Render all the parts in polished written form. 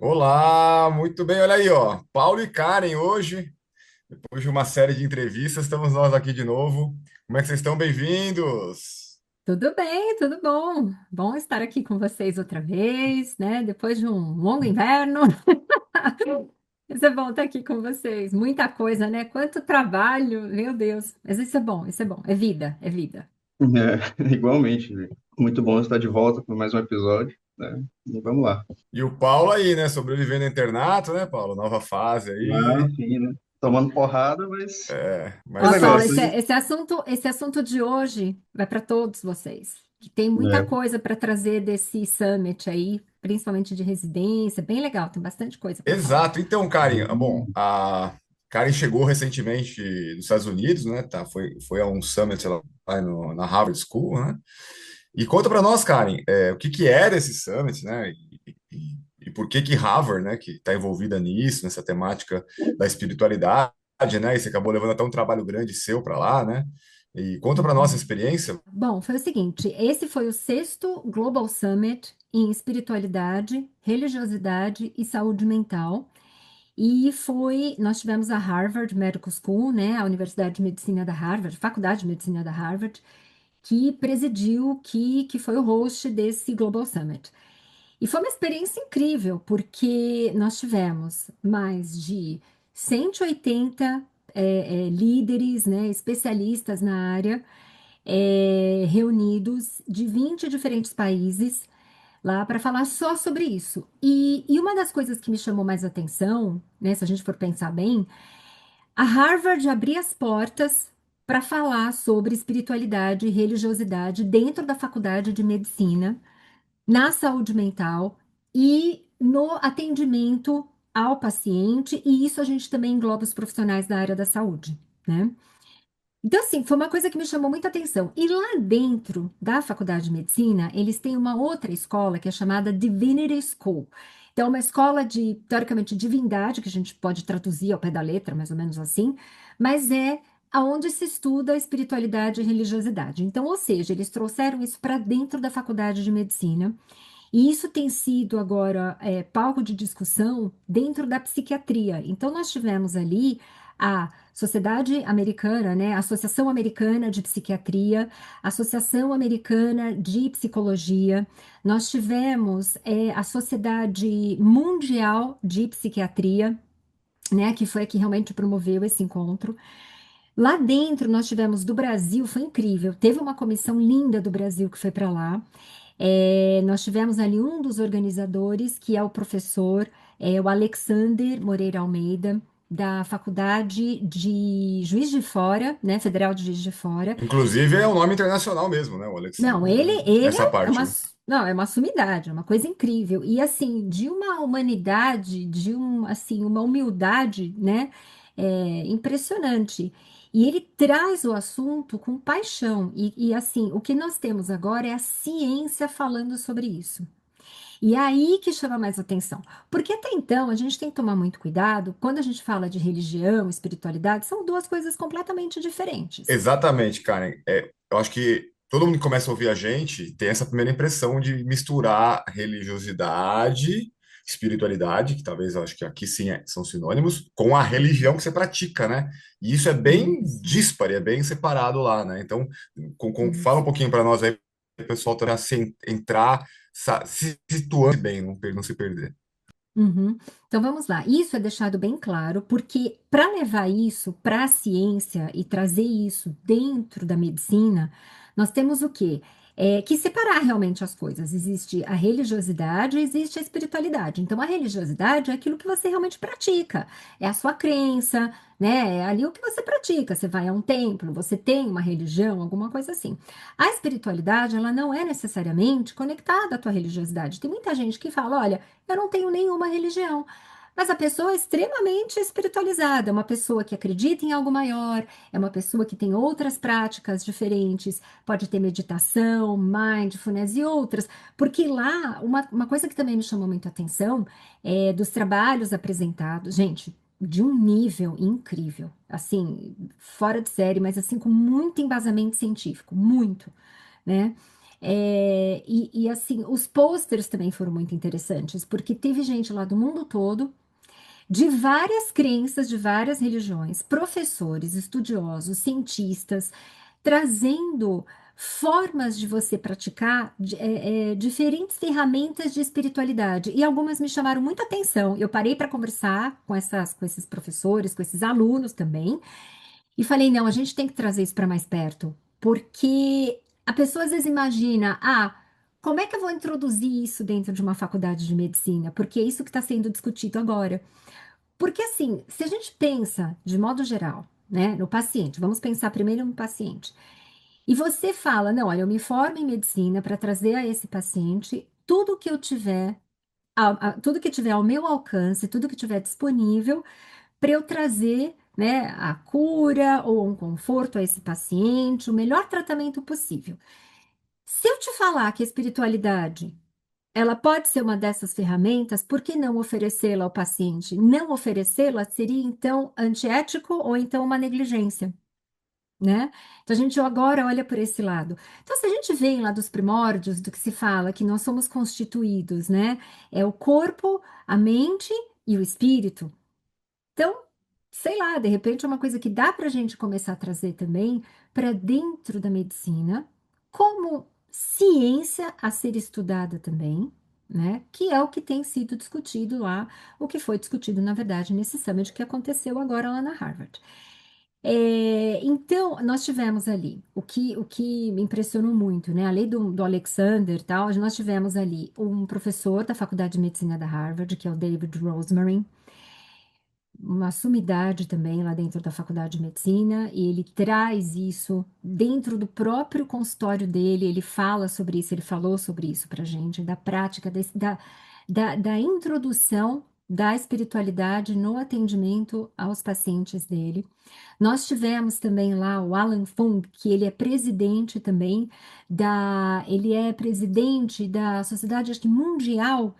Olá, muito bem. Olha aí, ó. Paulo e Karen hoje, depois de uma série de entrevistas, estamos nós aqui de novo. Como é que vocês estão? Bem-vindos. Tudo bem, tudo bom. Bom estar aqui com vocês outra vez, né? Depois de um longo inverno. Isso é bom estar aqui com vocês. Muita coisa, né? Quanto trabalho, meu Deus. Mas isso é bom, isso é bom. É vida, é vida. É. Igualmente, né? Muito bom estar de volta para mais um episódio, né? E vamos lá. E o Paulo aí, né? Sobrevivendo ao internato, né, Paulo? Nova fase Ah, aí. sim, né? Tomando porrada, mas Mas Ó, legal. Paulo, é. esse assunto de hoje vai para todos vocês. Que tem muita É. coisa para trazer desse summit aí, principalmente de residência. Bem legal, tem bastante coisa para falar. Exato. Então, Karen, bom, a Karen chegou recentemente dos Estados Unidos, né? Tá, foi a um summit lá na Harvard School, né? E conta para nós, Karen, o que que era esse summit, né? E por que que Harvard, né, que está envolvida nisso, nessa temática da espiritualidade, né? E você acabou levando até um trabalho grande seu para lá, né? E conta para nós essa experiência. Bom, foi o seguinte: esse foi o sexto Global Summit em espiritualidade, religiosidade e saúde mental. Nós tivemos a Harvard Medical School, né, a Universidade de Medicina da Harvard, Faculdade de Medicina da Harvard, que presidiu, que foi o host desse Global Summit. E foi uma experiência incrível, porque nós tivemos mais de 180 líderes, né, especialistas na área, reunidos de 20 diferentes países lá para falar só sobre isso. E uma das coisas que me chamou mais atenção, né, se a gente for pensar bem, a Harvard abria as portas para falar sobre espiritualidade e religiosidade dentro da faculdade de medicina, na saúde mental e no atendimento ao paciente, e isso a gente também engloba os profissionais da área da saúde, né? Então, assim, foi uma coisa que me chamou muita atenção. E lá dentro da Faculdade de Medicina, eles têm uma outra escola que é chamada Divinity School. Então, é uma escola de, teoricamente, divindade, que a gente pode traduzir ao pé da letra, mais ou menos assim, mas é aonde se estuda a espiritualidade e religiosidade. Então, ou seja, eles trouxeram isso para dentro da Faculdade de Medicina. E isso tem sido agora palco de discussão dentro da psiquiatria. Então, nós tivemos ali a Sociedade Americana, né, a Associação Americana de Psiquiatria, a Associação Americana de Psicologia, nós tivemos a Sociedade Mundial de Psiquiatria, né, que foi a que realmente promoveu esse encontro. Lá dentro, nós tivemos do Brasil, foi incrível, teve uma comissão linda do Brasil que foi para lá. Nós tivemos ali um dos organizadores, que é o professor, o Alexander Moreira Almeida, da Faculdade de Juiz de Fora, né, Federal de Juiz de Fora. Inclusive é um nome internacional mesmo, né? O Não, Alexander, ele, né? ele Nessa é parte, uma, né? não, é uma sumidade, é uma coisa incrível. E assim, de uma humanidade, assim, uma humildade, né, impressionante. E ele traz o assunto com paixão. Assim, o que nós temos agora é a ciência falando sobre isso. E é aí que chama mais atenção. Porque até então a gente tem que tomar muito cuidado quando a gente fala de religião, espiritualidade, são duas coisas completamente diferentes. Exatamente, Karen. Eu acho que todo mundo que começa a ouvir a gente tem essa primeira impressão de misturar religiosidade, espiritualidade, que talvez eu acho que aqui sim são sinônimos, com a religião que você pratica, né? E isso é bem Isso, díspare, é bem separado lá, né? Então, fala um isso. pouquinho para nós aí, o pessoal também se entrar, se situando bem, não se perder. Uhum. Então vamos lá. Isso é deixado bem claro, porque para levar isso para a ciência e trazer isso dentro da medicina, nós temos o quê? Que separar realmente as coisas. Existe a religiosidade, existe a espiritualidade. Então, a religiosidade é aquilo que você realmente pratica, é a sua crença, né? É ali o que você pratica. Você vai a um templo, você tem uma religião, alguma coisa assim. A espiritualidade, ela não é necessariamente conectada à tua religiosidade. Tem muita gente que fala, olha, eu não tenho nenhuma religião. Mas a pessoa é extremamente espiritualizada, é uma pessoa que acredita em algo maior, é uma pessoa que tem outras práticas diferentes, pode ter meditação, mindfulness e outras. Porque lá, uma coisa que também me chamou muito a atenção é dos trabalhos apresentados, gente, de um nível incrível, assim, fora de série, mas assim, com muito embasamento científico, muito, né? Assim, os posters também foram muito interessantes, porque teve gente lá do mundo todo, de várias crenças, de várias religiões, professores, estudiosos, cientistas, trazendo formas de você praticar diferentes ferramentas de espiritualidade. E algumas me chamaram muita atenção. Eu parei para conversar com esses professores, com esses alunos também, e falei, não, a gente tem que trazer isso para mais perto, porque a pessoa às vezes imagina, como é que eu vou introduzir isso dentro de uma faculdade de medicina? Porque é isso que está sendo discutido agora. Porque assim, se a gente pensa de modo geral, né, no paciente, vamos pensar primeiro no paciente. E você fala, não, olha, eu me formo em medicina para trazer a esse paciente tudo que eu tiver, tudo que tiver ao meu alcance, tudo que tiver disponível para eu trazer, né, a cura ou um conforto a esse paciente, o melhor tratamento possível. Se eu te falar que a espiritualidade, ela pode ser uma dessas ferramentas, por que não oferecê-la ao paciente? Não oferecê-la seria então antiético ou então uma negligência, né? Então a gente agora olha por esse lado. Então, se a gente vem lá dos primórdios do que se fala que nós somos constituídos, né? É o corpo, a mente e o espírito. Então, sei lá, de repente é uma coisa que dá para a gente começar a trazer também para dentro da medicina, como ciência a ser estudada também, né? Que é o que tem sido discutido lá, o que foi discutido, na verdade, nesse summit que aconteceu agora lá na Harvard. Então, nós tivemos ali o que me impressionou muito, né? Além do Alexander e tal, nós tivemos ali um professor da Faculdade de Medicina da Harvard, que é o David Rosmarin, uma sumidade também lá dentro da Faculdade de Medicina, e ele traz isso dentro do próprio consultório dele, ele fala sobre isso, ele falou sobre isso para gente, da prática, da introdução da espiritualidade no atendimento aos pacientes dele. Nós tivemos também lá o Alan Fung, que ele é presidente também ele é presidente da Sociedade acho que Mundial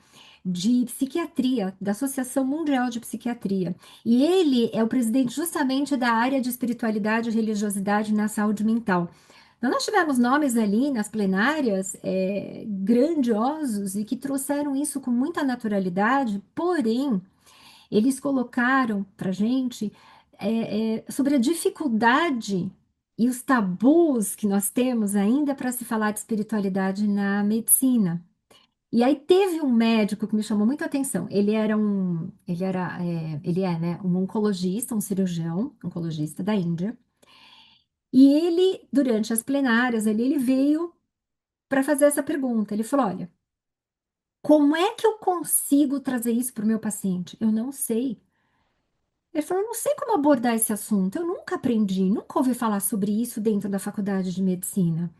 de Psiquiatria, da Associação Mundial de Psiquiatria. E ele é o presidente justamente da área de espiritualidade e religiosidade na saúde mental. Então, nós tivemos nomes ali nas plenárias grandiosos e que trouxeram isso com muita naturalidade, porém, eles colocaram para gente sobre a dificuldade e os tabus que nós temos ainda para se falar de espiritualidade na medicina. E aí teve um médico que me chamou muita atenção. Ele é, né, um oncologista, um cirurgião, oncologista da Índia. E ele, durante as plenárias ali, ele veio para fazer essa pergunta. Ele falou: olha, como é que eu consigo trazer isso para o meu paciente? Eu não sei. Ele falou: eu não sei como abordar esse assunto. Eu nunca aprendi, nunca ouvi falar sobre isso dentro da faculdade de medicina.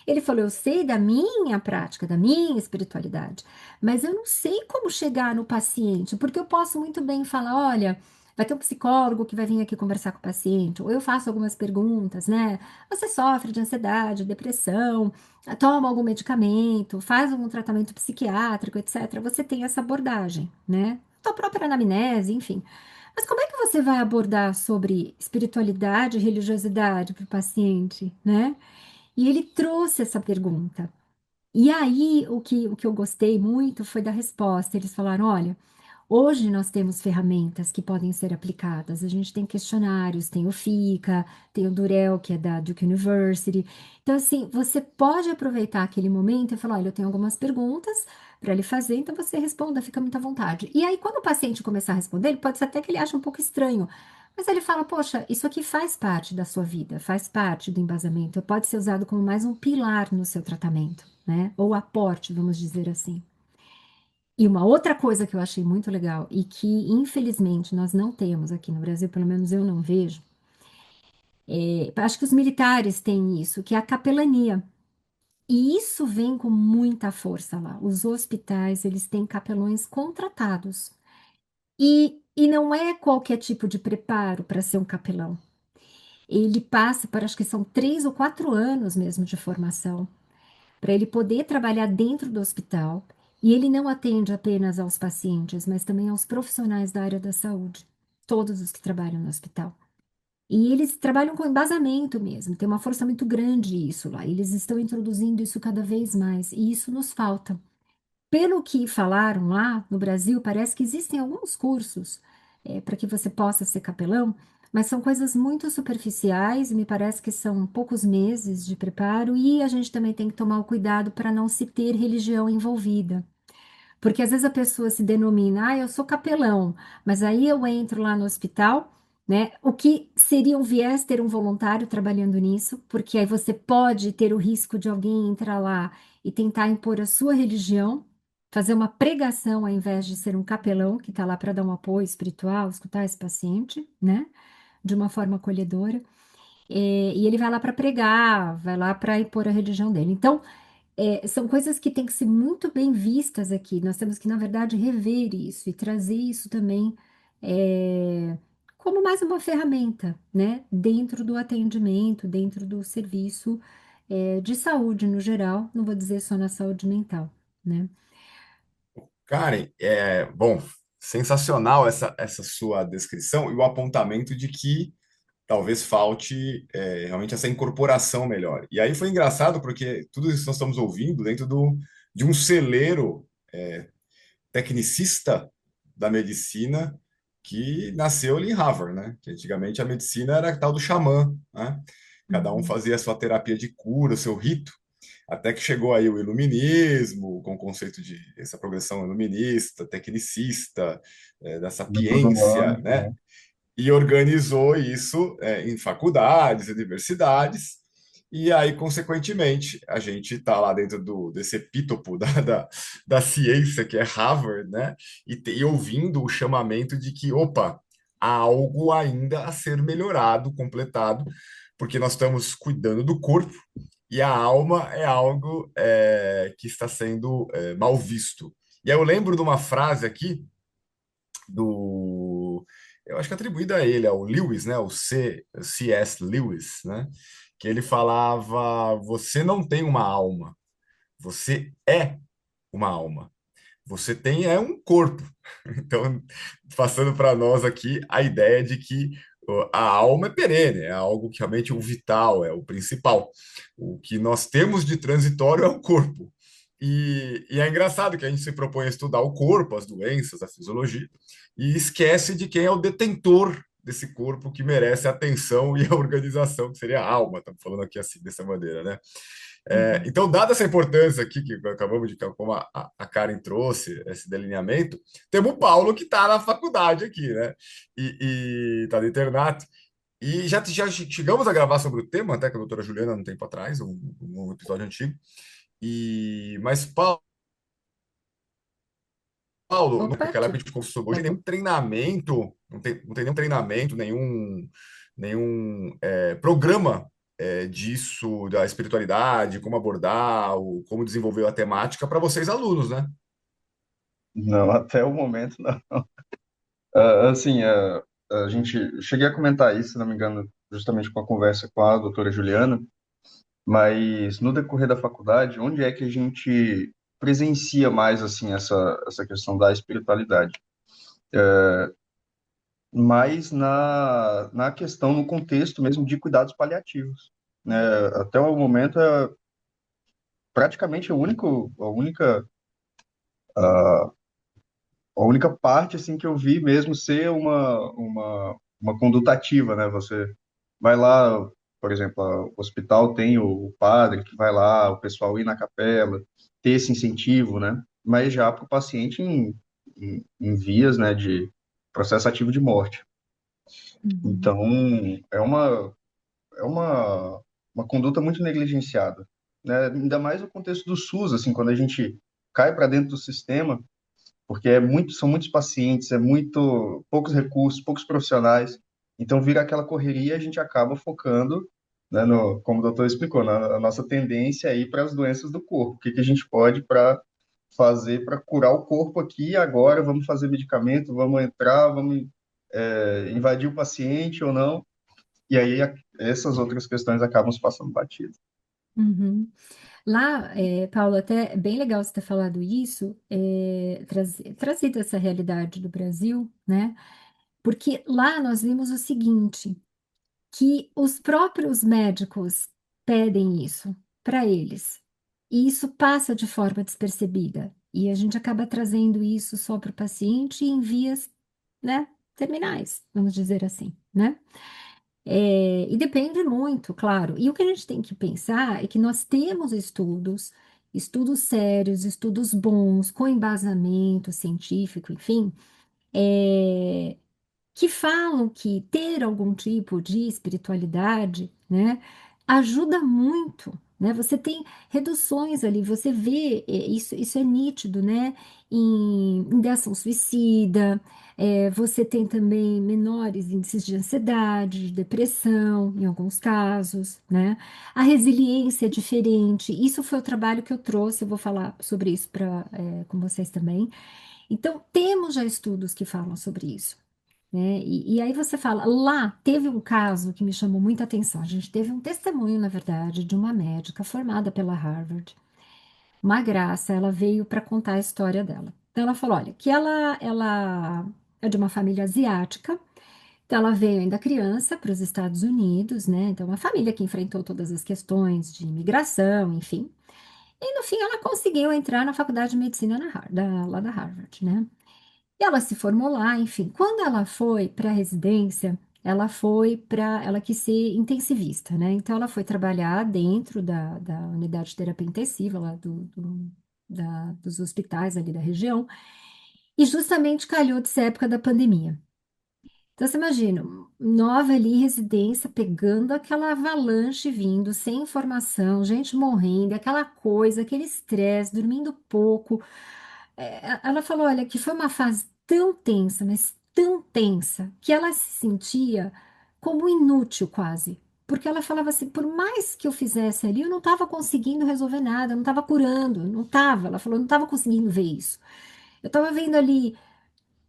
Ele falou: eu sei da minha prática, da minha espiritualidade, mas eu não sei como chegar no paciente, porque eu posso muito bem falar: olha, vai ter um psicólogo que vai vir aqui conversar com o paciente, ou eu faço algumas perguntas, né? Você sofre de ansiedade, depressão, toma algum medicamento, faz algum tratamento psiquiátrico, etc. Você tem essa abordagem, né? Tua própria anamnese, enfim. Mas como é que você vai abordar sobre espiritualidade e religiosidade para o paciente, né? E ele trouxe essa pergunta. E aí, o que eu gostei muito foi da resposta. Eles falaram: olha, hoje nós temos ferramentas que podem ser aplicadas. A gente tem questionários, tem o FICA, tem o Durel, que é da Duke University. Então, assim, você pode aproveitar aquele momento e falar: olha, eu tenho algumas perguntas para ele fazer, então você responda, fica muito à vontade. E aí, quando o paciente começar a responder, ele pode ser até que ele ache um pouco estranho. Mas ele fala: poxa, isso aqui faz parte da sua vida, faz parte do embasamento, pode ser usado como mais um pilar no seu tratamento, né? Ou aporte, vamos dizer assim. E uma outra coisa que eu achei muito legal e que, infelizmente, nós não temos aqui no Brasil, pelo menos eu não vejo, acho que os militares têm isso, que é a capelania. E isso vem com muita força lá. Os hospitais, eles têm capelões contratados. E não é qualquer tipo de preparo para ser um capelão. Ele passa por, acho que são 3 ou 4 anos mesmo de formação, para ele poder trabalhar dentro do hospital. E ele não atende apenas aos pacientes, mas também aos profissionais da área da saúde, todos os que trabalham no hospital. E eles trabalham com embasamento mesmo, tem uma força muito grande isso lá. Eles estão introduzindo isso cada vez mais, e isso nos falta. Pelo que falaram lá no Brasil, parece que existem alguns cursos para que você possa ser capelão, mas são coisas muito superficiais, e me parece que são poucos meses de preparo, e a gente também tem que tomar o cuidado para não se ter religião envolvida. Porque às vezes a pessoa se denomina, eu sou capelão, mas aí eu entro lá no hospital, né? O que seria um viés ter um voluntário trabalhando nisso, porque aí você pode ter o risco de alguém entrar lá e tentar impor a sua religião, fazer uma pregação ao invés de ser um capelão que está lá para dar um apoio espiritual, escutar esse paciente, né? De uma forma acolhedora. E ele vai lá para pregar, vai lá para impor a religião dele. Então, são coisas que têm que ser muito bem vistas aqui. Nós temos que, na verdade, rever isso e trazer isso também é, como mais uma ferramenta, né? Dentro do atendimento, dentro do serviço de saúde no geral, não vou dizer só na saúde mental, né? Karen, bom, sensacional essa sua descrição e o apontamento de que talvez falte realmente essa incorporação melhor. E aí foi engraçado porque tudo isso que nós estamos ouvindo dentro de um celeiro tecnicista da medicina que nasceu ali em Harvard, né? Que antigamente a medicina era a tal do xamã, né? Cada um Uhum, fazia a sua terapia de cura, o seu rito, até que chegou aí o iluminismo, com o conceito de essa progressão iluminista, tecnicista, da De todo sapiência, humano, né? né? E organizou isso em faculdades, universidades, e aí, consequentemente, a gente está lá dentro desse epítopo da ciência, que é Harvard, né? E ouvindo o chamamento de que, opa, há algo ainda a ser melhorado, completado, porque nós estamos cuidando do corpo e a alma é algo que está sendo mal visto. E aí eu lembro de uma frase aqui do, eu acho que atribuída a ele, ao Lewis, né, C.S. Lewis, né, que ele falava: você não tem uma alma, você é uma alma. Você tem um corpo. Então, passando para nós aqui a ideia de que a alma é perene, é algo que realmente o vital, é o principal. O que nós temos de transitório é o corpo. E é engraçado que a gente se propõe a estudar o corpo, as doenças, a fisiologia, e esquece de quem é o detentor desse corpo que merece a atenção e a organização, que seria a alma. Estamos falando aqui assim, dessa maneira, né? uhum, Então, dada essa importância aqui que acabamos de, como a Karen trouxe, esse delineamento, temos o Paulo que está na faculdade aqui, né? E está no internato. E já chegamos a gravar sobre o tema, até com a doutora Juliana, um tempo atrás, um episódio antigo. Mas, Paulo, Opa, naquela época a gente conversou hoje, nenhum travou. treinamento, não tem nenhum treinamento, nenhum programa disso, da espiritualidade, como abordar, como desenvolver a temática para vocês alunos, né? Não, até o momento não. Assim, a gente cheguei a comentar isso, se não me engano, justamente com a conversa com a doutora Juliana, mas no decorrer da faculdade, onde é que a gente presencia mais assim essa questão da espiritualidade? Mais na questão, no contexto mesmo de cuidados paliativos, né? Até o momento é praticamente a única parte assim que eu vi mesmo ser uma conduta ativa, né? Você vai lá, por exemplo, o hospital tem o padre que vai lá, o pessoal ir na capela, ter esse incentivo, né? Mas já para o paciente em vias, né, de processo ativo de morte. Uhum, Então, é uma conduta muito negligenciada, né? Ainda mais no contexto do SUS, assim, quando a gente cai para dentro do sistema, porque são muitos pacientes, é muito poucos recursos, poucos profissionais, então vira aquela correria e a gente acaba focando, né, como o doutor explicou, na nossa tendência aí para as doenças do corpo. O que que a gente pode para fazer para curar o corpo aqui e agora? Vamos fazer medicamento, vamos entrar, vamos invadir o paciente ou não? E aí essas outras questões acabam se passando batido. uhum. Lá, Paulo, até é bem legal você ter falado isso, trazido essa realidade do Brasil, né? Porque lá nós vimos o seguinte. que os próprios médicos pedem isso para eles. E isso passa de forma despercebida. E a gente acaba trazendo isso só para o paciente em vias, né, terminais, vamos dizer assim, né? E depende muito, claro. E o que a gente tem que pensar é que nós temos estudos, estudos sérios, estudos bons, com embasamento científico, enfim, é, que falam que ter algum tipo de espiritualidade, né, ajuda muito, né? Você tem reduções ali, você vê, isso é nítido, né? Em ideação suicida, você tem também menores índices de ansiedade, de depressão, em alguns casos, né? A resiliência é diferente. Isso foi o trabalho que eu trouxe, eu vou falar sobre isso com vocês também. Então, temos já estudos que falam sobre isso, né? E aí você fala, lá teve um caso que me chamou muita atenção. A gente teve um testemunho, na verdade, de uma médica formada pela Harvard. Uma graça, ela veio para contar a história dela. Então ela falou, olha, que ela é de uma família asiática. Então ela veio ainda criança para os Estados Unidos, né? Então uma família que enfrentou todas as questões de imigração, enfim. E no fim ela conseguiu entrar na faculdade de medicina lá da Harvard, né? E ela se formou lá, enfim. Quando ela foi para a residência, ela quis ser intensivista, né? Então ela foi trabalhar dentro da unidade de terapia intensiva lá dos hospitais ali da região, e justamente calhou de ser época da pandemia. Então você imagina, nova ali residência, pegando aquela avalanche vindo, sem informação, gente morrendo, aquela coisa, aquele estresse, dormindo pouco. Ela falou, olha, que foi uma fase tão tensa, mas tão tensa, que ela se sentia como inútil quase. Porque ela falava assim, por mais que eu fizesse ali, eu não estava conseguindo resolver nada, eu não estava curando, não estava. Ela falou, eu não estava conseguindo ver isso. Eu estava vendo ali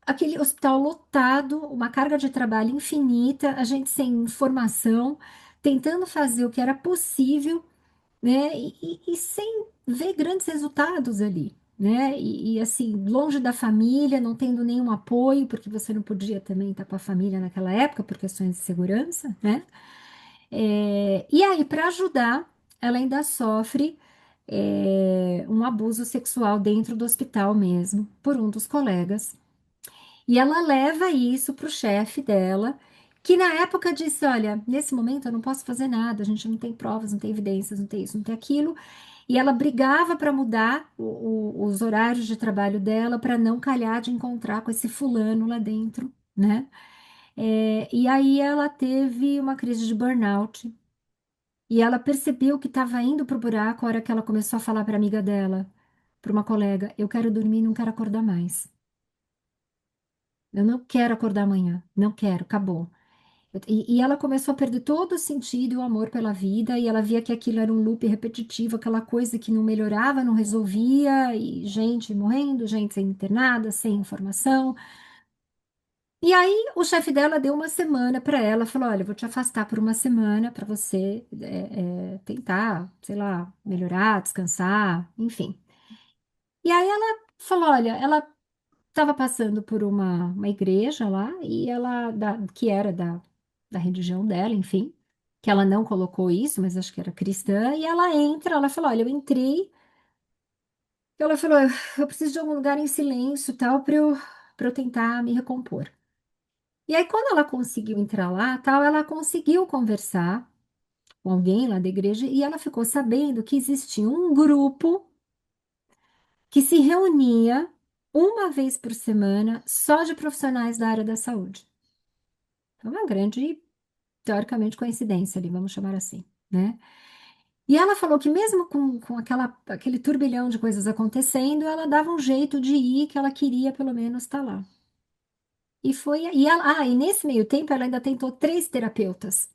aquele hospital lotado, uma carga de trabalho infinita, a gente sem informação, tentando fazer o que era possível, né? E sem ver grandes resultados ali, né? Assim, longe da família, não tendo nenhum apoio, porque você não podia também estar com a família naquela época por questões de segurança, né? E aí, para ajudar, ela ainda sofre um abuso sexual dentro do hospital mesmo, por um dos colegas. E ela leva isso para o chefe dela, que na época disse: Olha, nesse momento eu não posso fazer nada, a gente não tem provas, não tem evidências, não tem isso, não tem aquilo. E ela brigava para mudar os horários de trabalho dela para não calhar de encontrar com esse fulano lá dentro, né? E aí ela teve uma crise de burnout e ela percebeu que estava indo pro buraco a hora que ela começou a falar para amiga dela, para uma colega: Eu quero dormir, não quero acordar mais. Eu não quero acordar amanhã, não quero, acabou. E ela começou a perder todo o sentido e o amor pela vida, e ela via que aquilo era um loop repetitivo, aquela coisa que não melhorava, não resolvia, e gente morrendo, gente sendo internada, sem informação. E aí o chefe dela deu uma semana para ela, falou: Olha, eu vou te afastar por uma semana para você tentar, sei lá, melhorar, descansar, enfim. E aí ela falou: Olha, ela estava passando por uma igreja lá, e que era da religião dela, enfim, que ela não colocou isso, mas acho que era cristã, e ela entra, ela falou: Olha, eu entrei, ela falou: Eu preciso de algum lugar em silêncio, tal, para eu tentar me recompor. E aí, quando ela conseguiu entrar lá, tal, ela conseguiu conversar com alguém lá da igreja, e ela ficou sabendo que existia um grupo que se reunia uma vez por semana só de profissionais da área da saúde. É uma grande, teoricamente, coincidência ali, vamos chamar assim, né? E ela falou que mesmo com aquele turbilhão de coisas acontecendo, ela dava um jeito de ir, que ela queria pelo menos estar lá. E nesse meio tempo ela ainda tentou 3 terapeutas,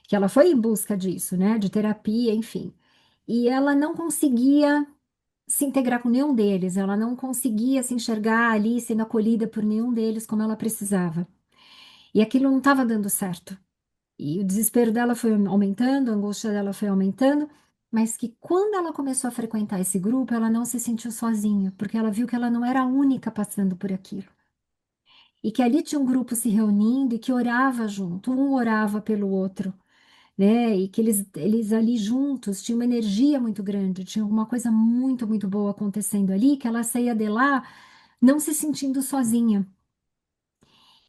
que ela foi em busca disso, né? De terapia, enfim. E ela não conseguia se integrar com nenhum deles, ela não conseguia se enxergar ali sendo acolhida por nenhum deles como ela precisava. E aquilo não estava dando certo. E o desespero dela foi aumentando, a angústia dela foi aumentando, mas que quando ela começou a frequentar esse grupo, ela não se sentiu sozinha, porque ela viu que ela não era a única passando por aquilo. e que ali tinha um grupo se reunindo e que orava junto, um orava pelo outro, né? E que eles ali juntos tinham uma energia muito grande, tinha alguma coisa muito, muito boa acontecendo ali, que ela saía de lá não se sentindo sozinha.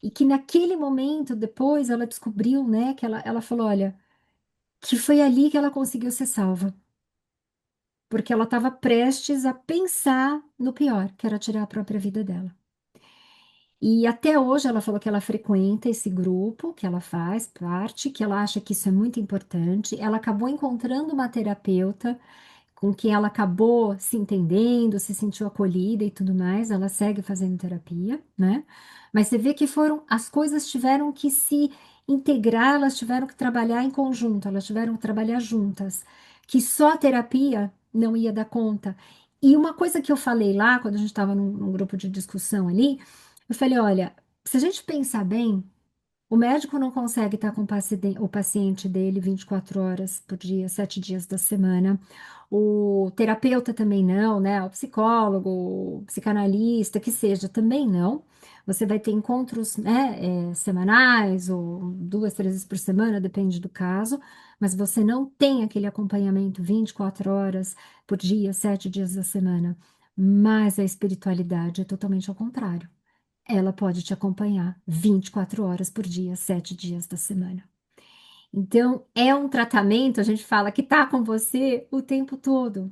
E que naquele momento, depois, ela descobriu, né, que ela falou, olha, que foi ali que ela conseguiu ser salva, porque ela estava prestes a pensar no pior, que era tirar a própria vida dela. E até hoje ela falou que ela frequenta esse grupo, que ela faz parte, que ela acha que isso é muito importante. Ela acabou encontrando uma terapeuta com quem ela acabou se entendendo, se sentiu acolhida e tudo mais, ela segue fazendo terapia, né? Mas você vê que as coisas tiveram que se integrar, elas tiveram que trabalhar em conjunto, elas tiveram que trabalhar juntas, que só a terapia não ia dar conta. E uma coisa que eu falei lá, quando a gente estava num grupo de discussão ali, eu falei, olha, se a gente pensar bem, o médico não consegue estar com o paciente dele 24 horas por dia, 7 dias da semana. O terapeuta também não, né? O psicólogo, o psicanalista, que seja, também não. Você vai ter encontros, né, semanais ou 2, 3 vezes por semana, depende do caso, mas você não tem aquele acompanhamento 24 horas por dia, 7 dias da semana. Mas a espiritualidade é totalmente ao contrário. Ela pode te acompanhar 24 horas por dia, 7 dias da semana. Então, é um tratamento, a gente fala, que está com você o tempo todo,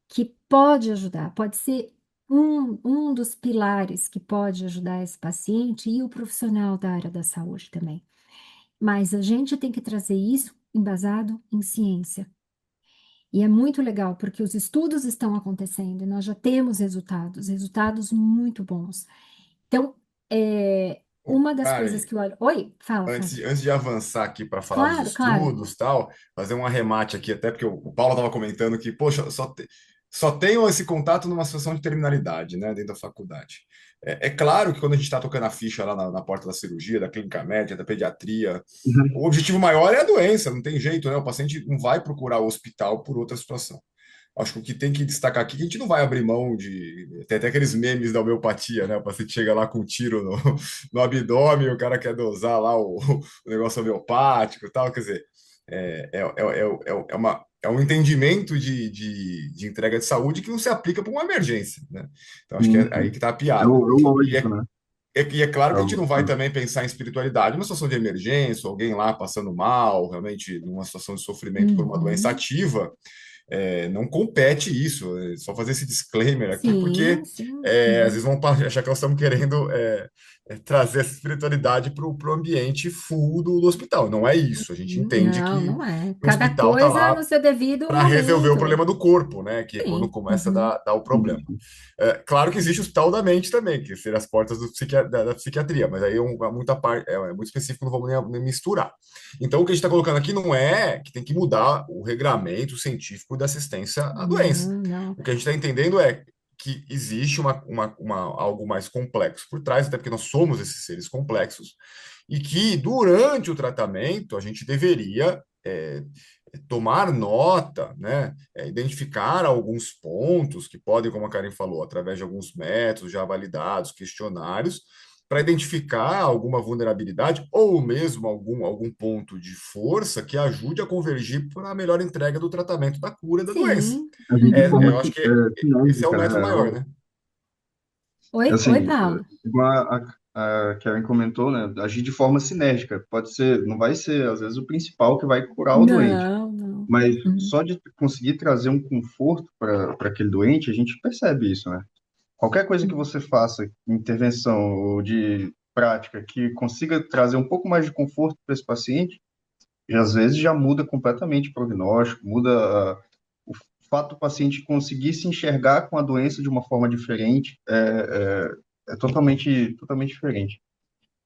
que pode ajudar, pode ser um dos pilares que pode ajudar esse paciente e o profissional da área da saúde também. Mas a gente tem que trazer isso embasado em ciência. E é muito legal, porque os estudos estão acontecendo e nós já temos resultados muito bons. Então, uma das coisas Karen, que eu olho. Oi, fala, antes, fala. antes de avançar aqui para falar dos Claro, claro. estudos tal, fazer um arremate aqui, até porque o Paulo estava comentando que, poxa, só tenho esse contato numa situação de terminalidade, né, dentro da faculdade. É claro que quando a gente está tocando a ficha lá na porta da cirurgia, da clínica médica, da pediatria, Uhum. o objetivo maior é a doença, não tem jeito, né? O paciente não vai procurar o hospital por outra situação. Acho que o que tem que destacar aqui é que a gente não vai abrir mão de. Tem até aqueles memes da homeopatia, né? O paciente chega lá com um tiro no abdômen, o cara quer dosar lá o negócio homeopático e tal. Quer dizer, é um entendimento de entrega de saúde que não se aplica para uma emergência, né? Então, acho que Sim, é aí sim. que está a É piada. o E lógico, é, né? e é claro É que a gente o- não vai também pensar em espiritualidade numa situação de emergência, alguém lá passando mal, realmente numa situação de sofrimento por uma doença Uhum. ativa, não compete isso. É só fazer esse disclaimer aqui, porque Sim, sim. às vezes Uhum. vão achar que nós estamos querendo trazer essa espiritualidade para o ambiente full do hospital. Não é isso. A gente entende Não, que não é. o Cada hospital está coisa no lá seu devido para resolver o momento. problema do corpo, né? Que é quando Sim. começa a Uhum. dar o sim, problema. sim. Claro que existe o hospital da mente também, que seriam as portas da psiquiatria, mas aí é muita parte, é muito específico, não vamos nem misturar. Então, o que a gente está colocando aqui não é que tem que mudar o regramento científico da assistência à doença. Não, não. O que a gente está entendendo é que existe algo mais complexo por trás, até porque nós somos esses seres complexos, e que durante o tratamento a gente deveria tomar nota, né, identificar alguns pontos que podem, como a Karen falou, através de alguns métodos já validados, questionários, para identificar alguma vulnerabilidade ou mesmo algum ponto de força que ajude a convergir para a melhor entrega do tratamento da cura da doença. Sim. Agir de forma Uhum. Eu acho que esse é o sinérgica, método né? maior, né? Oi, Assim, Paulo. igual a Karen comentou, né? Agir de forma sinérgica. Pode ser, não vai ser, às vezes, o principal que vai curar o doente. Não, não. Mas Uhum. só de conseguir trazer um conforto para aquele doente, a gente percebe isso, né? Qualquer coisa que você faça, intervenção ou de prática, que consiga trazer um pouco mais de conforto para esse paciente, e às vezes já muda completamente o prognóstico, muda o fato do paciente conseguir se enxergar com a doença de uma forma diferente, é totalmente diferente.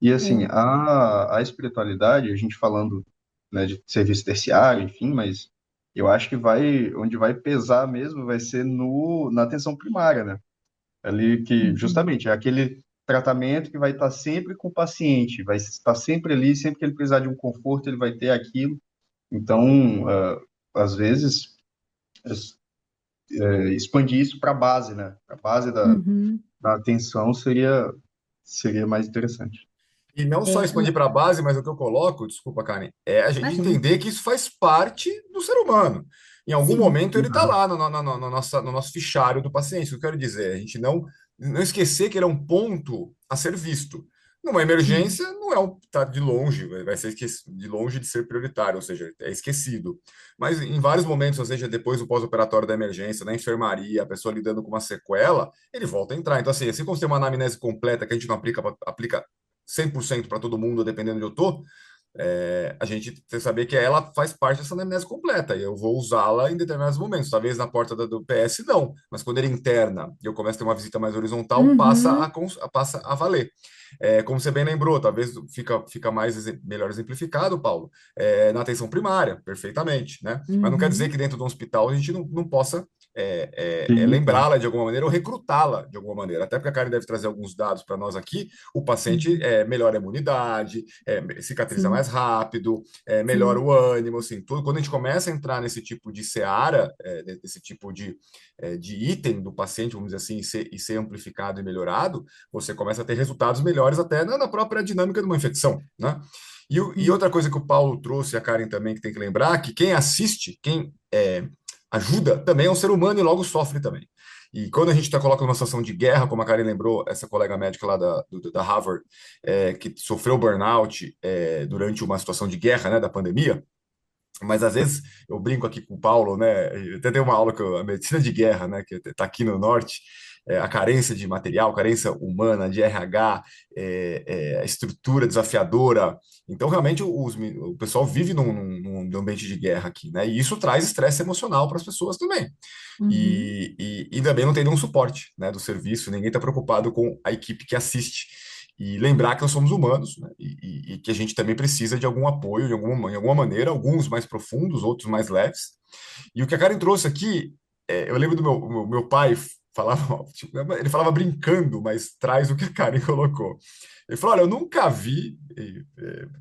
E assim, É. a espiritualidade, a gente falando, né, de serviço terciário, enfim, mas eu acho que onde vai pesar mesmo vai ser na atenção primária, né? Ali que Uhum. justamente é aquele tratamento que vai estar sempre com o paciente, vai estar sempre ali, sempre que ele precisar de um conforto, ele vai ter aquilo. Então, às vezes, expandir isso para a base, né? A base da, Uhum. da atenção seria. Seria mais interessante. E não só É, expandir para a base, mas o que eu coloco, desculpa, Karen, é a gente imagina, entender que isso faz parte do ser humano. Em algum sim. momento ele está lá no nosso fichário do paciente. O que eu quero dizer, a gente não esquecer que ele é um ponto a ser visto. Numa Uhum. emergência, não é um, tá de longe, vai ser de longe de ser prioritário, ou seja, é esquecido. Mas em vários momentos, ou seja, depois do pós-operatório da emergência, na enfermaria, a pessoa lidando com uma sequela, ele volta a entrar. Então, assim como tem uma anamnese completa que a gente não aplica 100% para todo mundo, dependendo de onde eu tô, a gente tem que saber que ela faz parte dessa anamnese completa e eu vou usá-la em determinados momentos. Talvez na porta do PS não, mas quando ele interna e eu começo a ter uma visita mais horizontal, Uhum. passa a valer. Como você bem lembrou, talvez fica melhor exemplificado, Paulo, na atenção primária, perfeitamente, né? Mas não quer dizer Uhum. que dentro de um hospital a gente não possa Sim, sim. lembrá-la de alguma maneira ou recrutá-la de alguma maneira. Até porque a Karen deve trazer alguns dados para nós aqui. O paciente Uhum. melhora a imunidade, cicatriza Sim, mais rápido, melhora sim, o ânimo, assim, tudo. Quando a gente começa a entrar nesse tipo de seara, desse tipo de item do paciente, vamos dizer assim, e ser amplificado e melhorado, você começa a ter resultados melhores até na própria dinâmica de uma infecção, né? E sim. outra coisa que o Paulo trouxe, e a Karen também, que tem que lembrar, que quem assiste, quem ajuda, também é um ser humano e logo sofre também. E quando a gente está colocando uma situação de guerra, como a Karen lembrou, essa colega médica lá da Harvard, que sofreu burnout durante uma situação de guerra, né, da pandemia, mas às vezes eu brinco aqui com o Paulo, né? Eu até dei uma aula a medicina de guerra, né? Que está aqui no norte, a carência de material, carência humana, de RH, a estrutura desafiadora. Então, realmente, o pessoal vive num ambiente de guerra aqui, né? E isso traz estresse emocional para as pessoas também. Uhum. E também não tem nenhum suporte, né, do serviço, ninguém está preocupado com a equipe que assiste. E lembrar que nós somos humanos, né, e que a gente também precisa de algum apoio, em alguma maneira, alguns mais profundos, outros mais leves. E o que a Karen trouxe aqui, eu lembro do meu pai falava, tipo, ele falava brincando, mas traz o que a Karen colocou. Ele falou: Olha, eu nunca vi,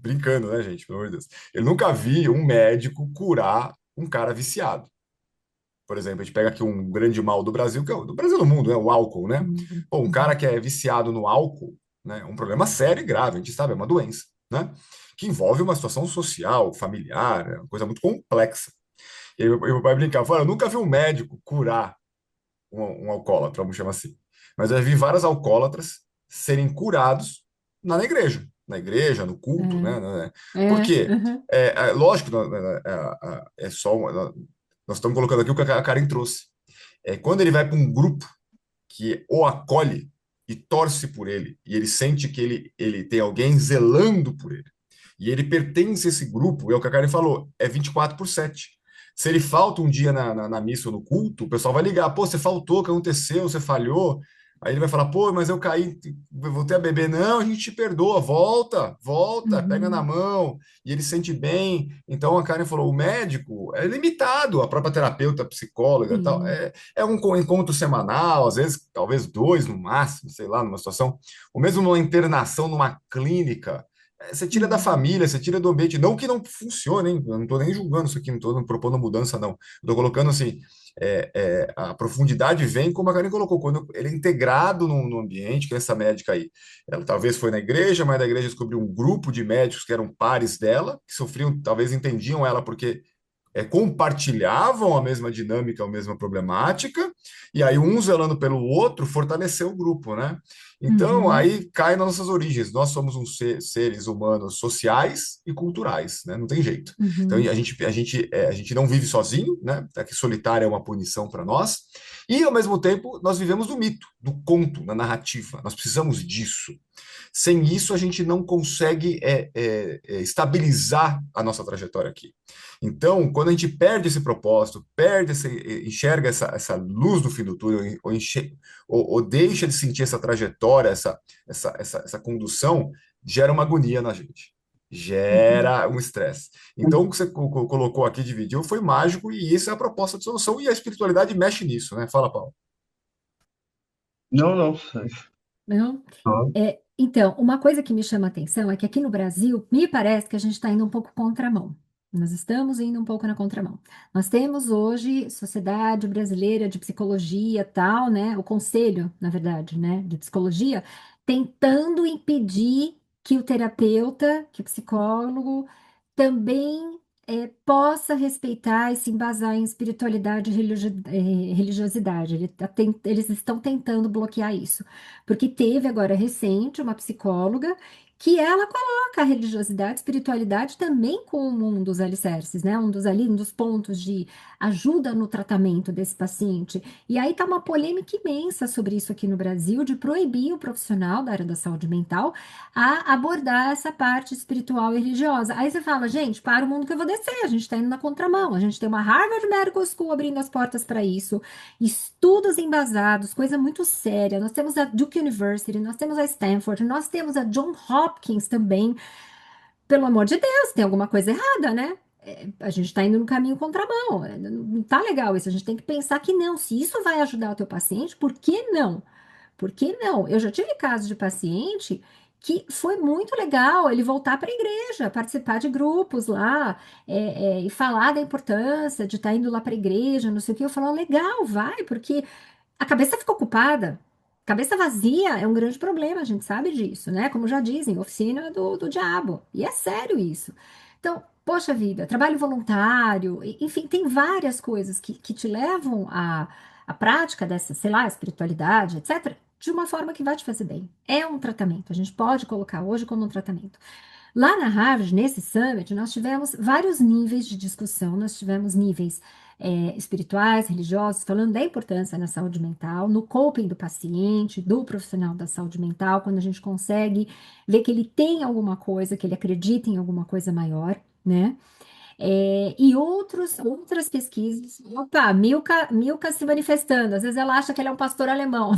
brincando, né, gente, pelo amor de Deus, eu nunca vi um médico curar um cara viciado. Por exemplo, a gente pega aqui um grande mal do Brasil, que é do Brasil e do mundo, né? O álcool, né? Uhum. Pô, um cara Uhum. que é viciado no álcool, né? Um problema sério e grave, a gente sabe, é uma doença, né? Que envolve uma situação social, familiar, é uma coisa muito complexa. E aí meu pai brincava, falava, eu nunca vi um médico curar um alcoólatra, vamos chamar assim. Mas eu já vi vários alcoólatras serem curados na igreja, no culto, né? Por quê? Uhum. Lógico, é só nós estamos colocando aqui o que a Karen trouxe. Quando ele vai para um grupo que o acolhe e torce por ele, e ele sente que ele tem alguém zelando por ele, e ele pertence a esse grupo, é o que a Karen falou, é 24/7. Se ele falta um dia na missa ou no culto, o pessoal vai ligar, pô, você faltou, o que aconteceu, você falhou. Aí ele vai falar, pô, mas eu caí, voltei a beber. Não, a gente te perdoa, volta, volta, pega na Uhum. mão, e ele se sente bem. Então a Karen falou, o médico é limitado, a própria terapeuta, psicóloga, tal, Sim. é um encontro semanal, às vezes, talvez dois no máximo, sei lá, numa situação, ou mesmo numa internação numa clínica. Você tira da Uhum. família, você tira do ambiente. Não que não funcione, hein? Eu não estou nem julgando isso aqui, não estou propondo mudança, não. Estou colocando assim: a profundidade vem, como a Karen colocou, quando ele é integrado no ambiente, que é essa médica aí. Ela talvez foi na igreja, mas da igreja descobriu um grupo de médicos que eram pares dela, que sofriam, talvez entendiam ela porque compartilhavam a mesma dinâmica, a mesma problemática, e aí um zelando pelo outro fortaleceu o grupo, né? Então, Uhum. aí cai nas nossas origens. Nós somos seres humanos sociais e culturais, né? Não tem jeito. Então, Uhum. a gente não vive sozinho, né? Que solitário é uma punição para nós. E, ao mesmo tempo, nós vivemos do mito, do conto, da narrativa. Nós precisamos disso. Sem isso, a gente não consegue estabilizar a nossa trajetória aqui. Então, quando a gente perde esse propósito, enxerga essa luz no fim do túnel, ou deixa de sentir essa trajetória, essa condução, gera uma agonia na gente. Uhum. Gera um estresse. Então, o que você colocou aqui, dividiu, foi mágico, e isso é a proposta de solução, e a espiritualidade mexe nisso, né? Fala, Paulo. Não, não. Não? Só- Então, uma coisa que me chama a atenção é que aqui no Brasil, me parece que a gente está indo um pouco contramão. Nós estamos indo um pouco na contramão. Nós temos hoje Sociedade Brasileira de Psicologia, tal, né? O Conselho, na verdade, né, de Psicologia, tentando impedir que o terapeuta, que o psicólogo também possa respeitar e se embasar em espiritualidade e religiosidade. Eles estão tentando bloquear isso. Porque teve agora recente uma psicóloga que ela coloca a religiosidade, espiritualidade também como um dos alicerces, né? Um dos pontos de ajuda no tratamento desse paciente. E aí tá uma polêmica imensa sobre isso aqui no Brasil, de proibir o profissional da área da saúde mental a abordar essa parte espiritual e religiosa. Aí você fala, gente, para o mundo que eu vou descer, a gente está indo na contramão. A gente tem uma Harvard Medical School abrindo as portas para isso, estudos embasados, coisa muito séria. Nós temos a Duke University, nós temos a Stanford, nós temos a John Hopkins também. Pelo amor de Deus, tem alguma coisa errada, né? A gente está indo no caminho contramão. Não tá legal isso. A gente tem que pensar que não. Se isso vai ajudar o teu paciente, por que não? Por que não? Eu já tive casos de paciente que foi muito legal ele voltar para a igreja, participar de grupos lá, e falar da importância de estar indo lá para a igreja, não sei o que. Eu falo, legal, vai, porque a cabeça fica ocupada. Cabeça vazia é um grande problema, a gente sabe disso, né? Como já dizem, oficina do diabo. E é sério isso. Então, poxa vida, trabalho voluntário, enfim, tem várias coisas que te levam à prática dessa, sei lá, espiritualidade, etc., de uma forma que vai te fazer bem. É um tratamento, a gente pode colocar hoje como um tratamento. Lá na Harvard, nesse summit, nós tivemos vários níveis de discussão. Nós tivemos níveis espirituais, religiosos, falando da importância na saúde mental, no coping do paciente, do profissional da saúde mental, quando a gente consegue ver que ele tem alguma coisa, que ele acredita em alguma coisa maior, né? E outras pesquisas. Opa, Milka se manifestando. Às vezes ela acha que ele é um pastor alemão.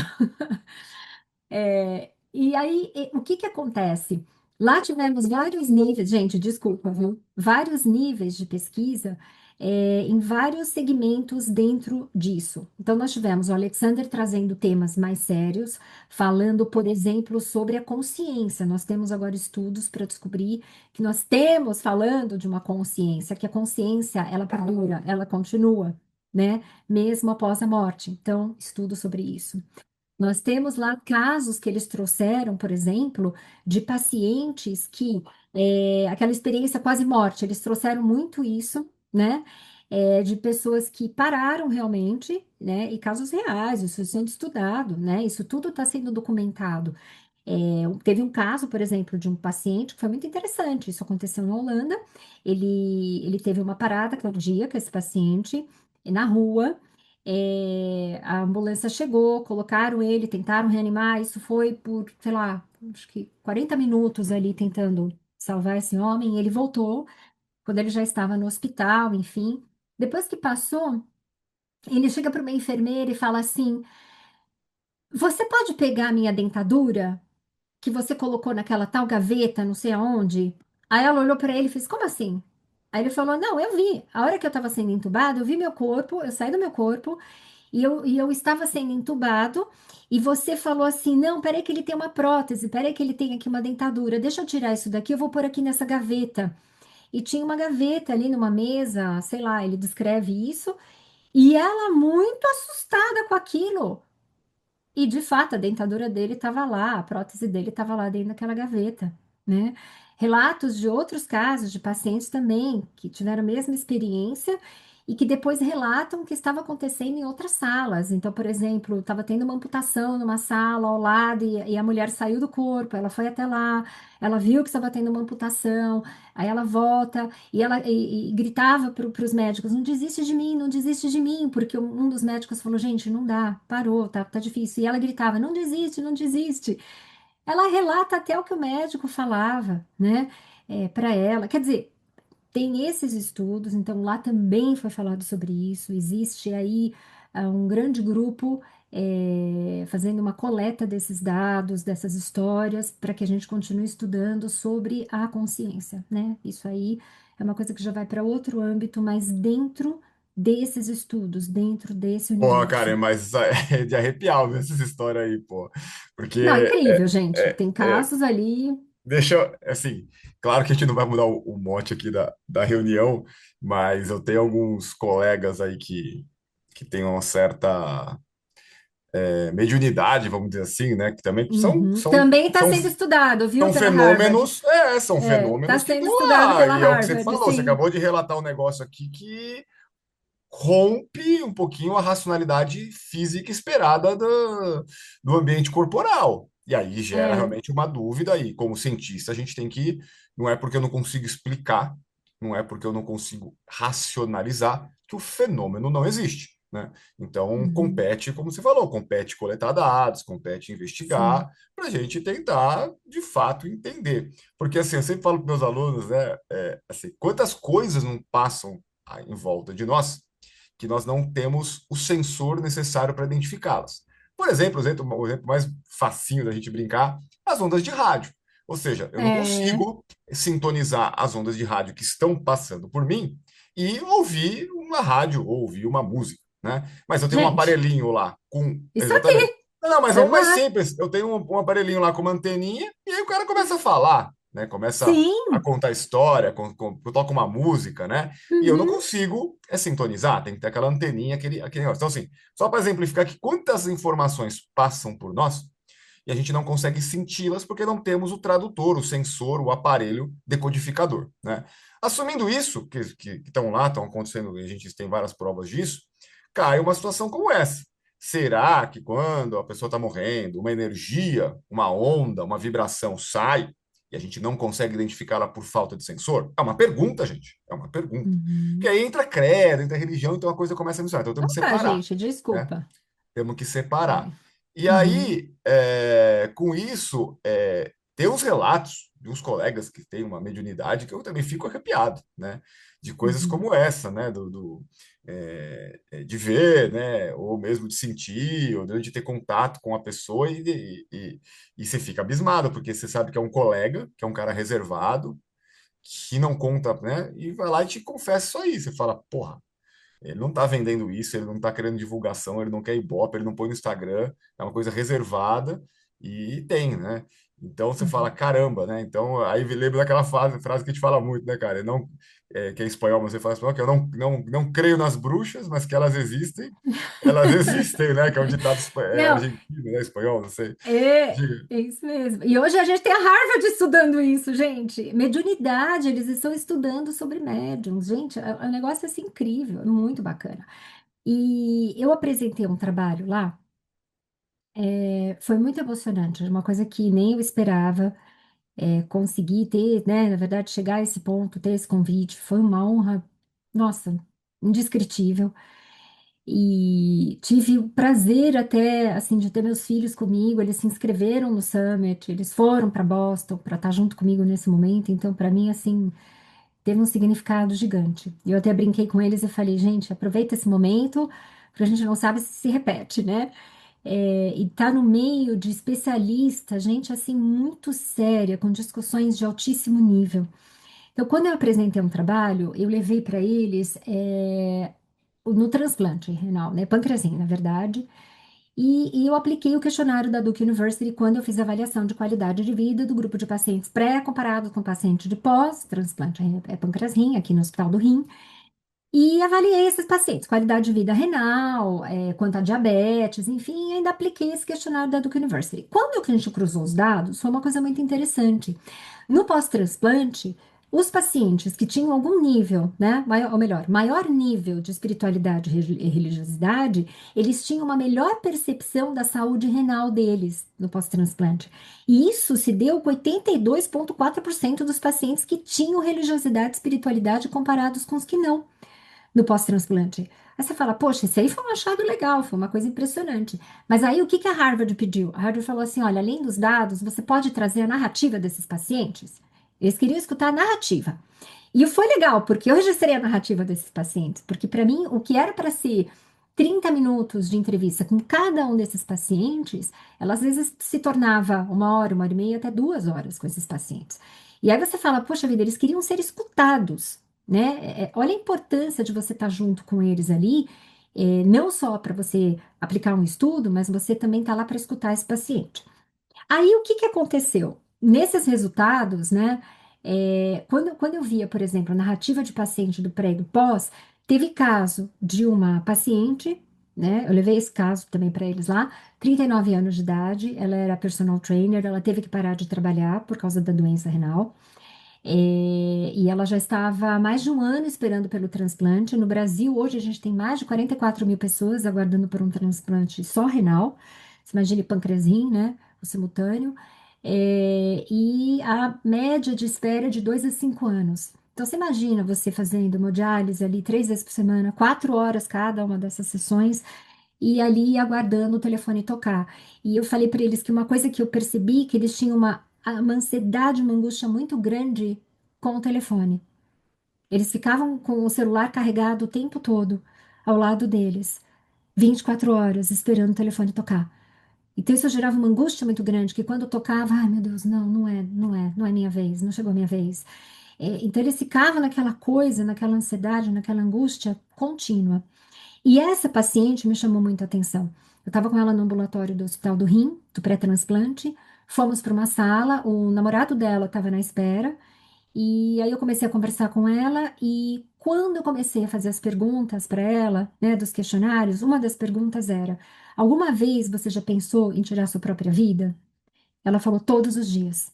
E aí, o que que acontece? Lá tivemos vários níveis, gente, desculpa, viu? Vários níveis de pesquisa, em vários segmentos dentro disso. Então, nós tivemos o Alexander trazendo temas mais sérios, falando, por exemplo, sobre a consciência. Nós temos agora estudos para descobrir que nós temos falando de uma consciência, que a consciência, ela perdura, ela continua, né? Mesmo após a morte. Então, estudo sobre isso. Nós temos lá casos que eles trouxeram, por exemplo, de pacientes que, aquela experiência quase morte, eles trouxeram muito isso, né? De pessoas que pararam realmente, né? E casos reais, isso sendo estudado, né? Isso tudo está sendo documentado. Teve um caso, por exemplo, de um paciente que foi muito interessante. Isso aconteceu na Holanda. Ele teve uma parada cardíaca, esse paciente, na rua. A ambulância chegou, colocaram ele, tentaram reanimar. Isso foi por, sei lá, acho que 40 minutos ali tentando salvar esse homem. E ele voltou quando ele já estava no hospital, enfim. Depois que passou, ele chega para uma enfermeira e fala assim: Você pode pegar a minha dentadura? Que você colocou naquela tal gaveta, não sei aonde. Aí ela olhou para ele e fez, como assim? Aí ele falou, não, eu vi. A hora que eu estava sendo entubado, eu vi meu corpo, eu saí do meu corpo e eu estava sendo entubado e você falou assim, não, peraí que ele tem uma prótese, peraí que ele tem aqui uma dentadura, deixa eu tirar isso daqui, eu vou pôr aqui nessa gaveta. E tinha uma gaveta ali numa mesa, sei lá, ele descreve isso, e ela muito assustada com aquilo. E de fato, a dentadura dele estava lá, a prótese dele estava lá dentro daquela gaveta, né? Relatos de outros casos de pacientes também que tiveram a mesma experiência e que depois relatam que estava acontecendo em outras salas. Então, por exemplo, estava tendo uma amputação numa sala ao lado e a mulher saiu do corpo, ela foi até lá, ela viu que estava tendo uma amputação, aí ela volta e gritava para os médicos: não desiste de mim, não desiste de mim, porque um dos médicos falou: gente, não dá, parou, tá difícil. E ela gritava: não desiste, não desiste. Ela relata até o que o médico falava, né, para ela. Quer dizer, tem esses estudos, então lá também foi falado sobre isso. Existe aí um grande grupo fazendo uma coleta desses dados, dessas histórias, para que a gente continue estudando sobre a consciência, né? Isso aí é uma coisa que já vai para outro âmbito, mas dentro desses estudos, dentro desse Pô, universo. cara, mas isso é de arrepiar ver essas histórias aí, pô. Porque Não, incrível, gente. é, Tem é, casos ali. deixa eu, assim, claro que a gente não vai mudar o mote aqui da reunião, mas eu tenho alguns colegas aí que têm uma certa mediunidade, vamos dizer assim, né? Que também Uhum. Também está são, sendo estudado, viu, são pela Harvard. fênomenos, são Está fenômenos que sendo estão estudado lá. pela E é o que você Harvard, falou, você sim. acabou de relatar um negócio aqui que rompe um pouquinho a racionalidade física esperada do ambiente corporal. E aí gera É. realmente uma dúvida, e como cientista a gente tem que, não é porque eu não consigo explicar, não é porque eu não consigo racionalizar que o fenômeno não existe, né? Então Uhum. compete, como você falou, compete coletar dados, compete investigar, Sim. para a gente tentar de fato entender. Porque assim, eu sempre falo para meus alunos, né, assim, quantas coisas não passam em volta de nós que nós não temos o sensor necessário para identificá-las. Por exemplo, o exemplo mais facinho da gente brincar, as ondas de rádio. Ou seja, eu não É. consigo sintonizar as ondas de rádio que estão passando por mim e ouvir uma rádio ou ouvir uma música, né? Mas eu tenho um Gente, aparelhinho lá com... isso Exatamente. aqui, Não, mas vamos mais celular. simples. Eu tenho um aparelhinho lá com uma anteninha e aí o cara começa a falar, né? Começa a Sim. contar história, toca uma música, né? E eu não Uhum. consigo sintonizar, tem que ter aquela anteninha, aquele negócio. Então, assim, só para exemplificar que quantas informações passam por nós e a gente não consegue senti-las porque não temos o tradutor, o sensor, o aparelho decodificador, né? Assumindo isso, que estão lá, estão acontecendo, e a gente tem várias provas disso, cai uma situação como essa. Será que quando a pessoa está morrendo, uma energia, uma onda, uma vibração sai e a gente não consegue identificá-la por falta de sensor? É uma pergunta, gente. É uma pergunta. Que Uhum. aí entra credo, entra religião, então a coisa começa a misturar. Então temos que Opa, separar, gente, né? desculpa. Temos que separar. É. E Uhum. aí, com isso, tem uns relatos de uns colegas que têm uma mediunidade que eu também fico arrepiado, né? De coisas Uhum. como essa, né? De ver, né? Ou mesmo de sentir, ou de ter contato com a pessoa e você fica abismado, porque você sabe que é um colega, que é um cara reservado, que não conta, né? E vai lá e te confessa isso aí. Você fala, porra, ele não está vendendo isso, ele não está querendo divulgação, ele não quer ibope, ele não põe no Instagram, é uma coisa reservada e tem, né? Então você fala, Uhum. caramba, né? Então aí lembra daquela frase que a gente fala muito, né, cara? Eu não, que é espanhol, mas você fala espanhol, que eu não creio nas bruxas, mas que elas existem, né? Que é um ditado Não, argentino, né? Espanhol, não sei. Diga. é isso mesmo. E hoje a gente tem a Harvard estudando isso, gente. Mediunidade, eles estão estudando sobre médiums. Gente, é um negócio assim incrível, é muito bacana. E eu apresentei um trabalho lá, foi muito emocionante, uma coisa que nem eu esperava, conseguir ter, né, na verdade, chegar a esse ponto, ter esse convite, foi uma honra, nossa, indescritível. E tive o prazer até, assim, de ter meus filhos comigo, eles se inscreveram no Summit, eles foram para Boston para estar junto comigo nesse momento, então, para mim, assim, teve um significado gigante. E eu até brinquei com eles e falei, gente, aproveita esse momento, porque a gente não sabe se repete, né? E tá no meio de especialistas, gente assim muito séria, com discussões de altíssimo nível. Então, quando eu apresentei um trabalho, eu levei para eles no transplante renal, né? Pancreasim, na verdade. E eu apliquei o questionário da Duke University quando eu fiz a avaliação de qualidade de vida do grupo de pacientes pré comparado com paciente de pós-transplante pancreas-rim, aqui no Hospital do Rim. E avaliei esses pacientes, qualidade de vida renal, quanto a diabetes, enfim, e ainda apliquei esse questionário da Duke University. Quando a gente cruzou os dados, foi uma coisa muito interessante. No pós-transplante, os pacientes que tinham algum nível, né, ou melhor, maior nível de espiritualidade e religiosidade, eles tinham uma melhor percepção da saúde renal deles no pós-transplante. E isso se deu com 82,4% dos pacientes que tinham religiosidade e espiritualidade comparados com os que não no pós-transplante. Aí você fala, poxa, isso aí foi um achado legal, foi uma coisa impressionante. Mas aí o que que a Harvard pediu? A Harvard falou assim: olha, além dos dados, você pode trazer a narrativa desses pacientes? Eles queriam escutar a narrativa. E foi legal, porque eu registrei a narrativa desses pacientes, porque para mim o que era para ser 30 minutos de entrevista com cada um desses pacientes, ela às vezes se tornava 1 hora e meia, até 2 horas com esses pacientes. E aí você fala, poxa vida, eles queriam ser escutados, né? Olha a importância de você estar junto com eles ali, não só para você aplicar um estudo, mas você também está lá para escutar esse paciente. Aí o que que aconteceu? Nesses resultados, né? Quando eu via, por exemplo, a narrativa de paciente do pré e do pós, teve caso de uma paciente né? Eu levei esse caso também para eles lá. 39 anos de idade, ela era personal trainer, ela teve que parar de trabalhar por causa da doença renal. E ela já estava há mais de um ano esperando pelo transplante. No Brasil, hoje, a gente tem mais de 44 mil pessoas aguardando por um transplante só renal. Você imagine pâncreas rim, né? O simultâneo. E a média de espera é de 2 a 5 anos. Então, você imagina você fazendo hemodiálise ali 3 vezes por semana, 4 horas cada uma dessas sessões, e ali aguardando o telefone tocar. E eu falei para eles que uma coisa que eu percebi, que eles tinham uma ansiedade, uma angústia muito grande com o telefone. Eles ficavam com o celular carregado o tempo todo ao lado deles, 24 horas, esperando o telefone tocar. Então isso gerava uma angústia muito grande, que quando tocava, ai meu Deus, não, não é minha vez, não chegou a minha vez. Então eles ficavam naquela coisa, naquela ansiedade, naquela angústia contínua. E essa paciente me chamou muito a atenção. Eu estava com ela no ambulatório do Hospital do Rim, do pré-transplante. Fomos para uma sala, o namorado dela estava na espera, e aí eu comecei a conversar com ela. E quando eu comecei a fazer as perguntas para ela, né, dos questionários, uma das perguntas era: alguma vez você já pensou em tirar sua própria vida? Ela falou: todos os dias.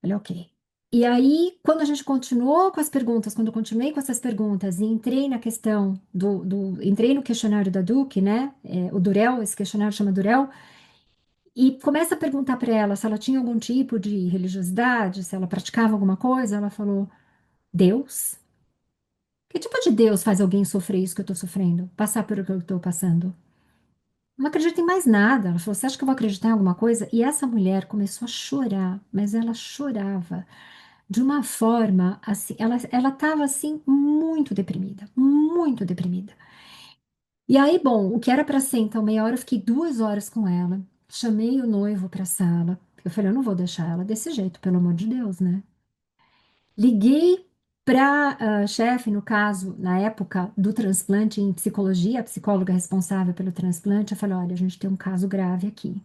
Falei, ok. E aí, quando a gente continuou com as perguntas, quando eu continuei com essas perguntas e entrei na questão entrei no questionário da Duke, né? O Durel, esse questionário chama Durel, e começa a perguntar para ela se ela tinha algum tipo de religiosidade, se ela praticava alguma coisa. Ela falou: Deus? Que tipo de Deus faz alguém sofrer isso que eu tô sofrendo? Passar por o que eu tô passando? Não acredito em mais nada. Ela falou: você acha que eu vou acreditar em alguma coisa? E essa mulher começou a chorar, mas ela chorava de uma forma assim, ela estava assim muito deprimida, muito deprimida. E aí, bom, o que era para ser então meia hora, eu fiquei 2 horas com ela, chamei o noivo para a sala. Eu falei: eu não vou deixar ela desse jeito, pelo amor de Deus, né? Liguei para a chefe, no caso, na época do transplante em psicologia, a psicóloga responsável pelo transplante. Eu falei: olha, a gente tem um caso grave aqui.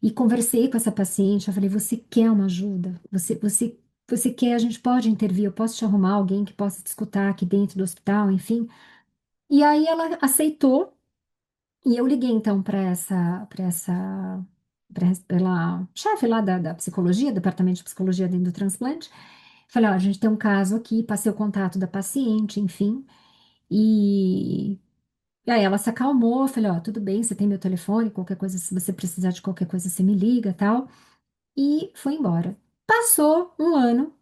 E conversei com essa paciente, eu falei: você quer uma ajuda? Você quer, a gente pode intervir, eu posso te arrumar alguém que possa te escutar aqui dentro do hospital, enfim. E aí ela aceitou, e eu liguei então pela chefe lá da psicologia, departamento de psicologia dentro do transplante. Falei: ó, a gente tem um caso aqui, passei o contato da paciente, enfim. E, e aí ela se acalmou, falei: ó, tudo bem, você tem meu telefone, qualquer coisa, se você precisar de qualquer coisa, você me liga, tal. E foi embora. Passou um ano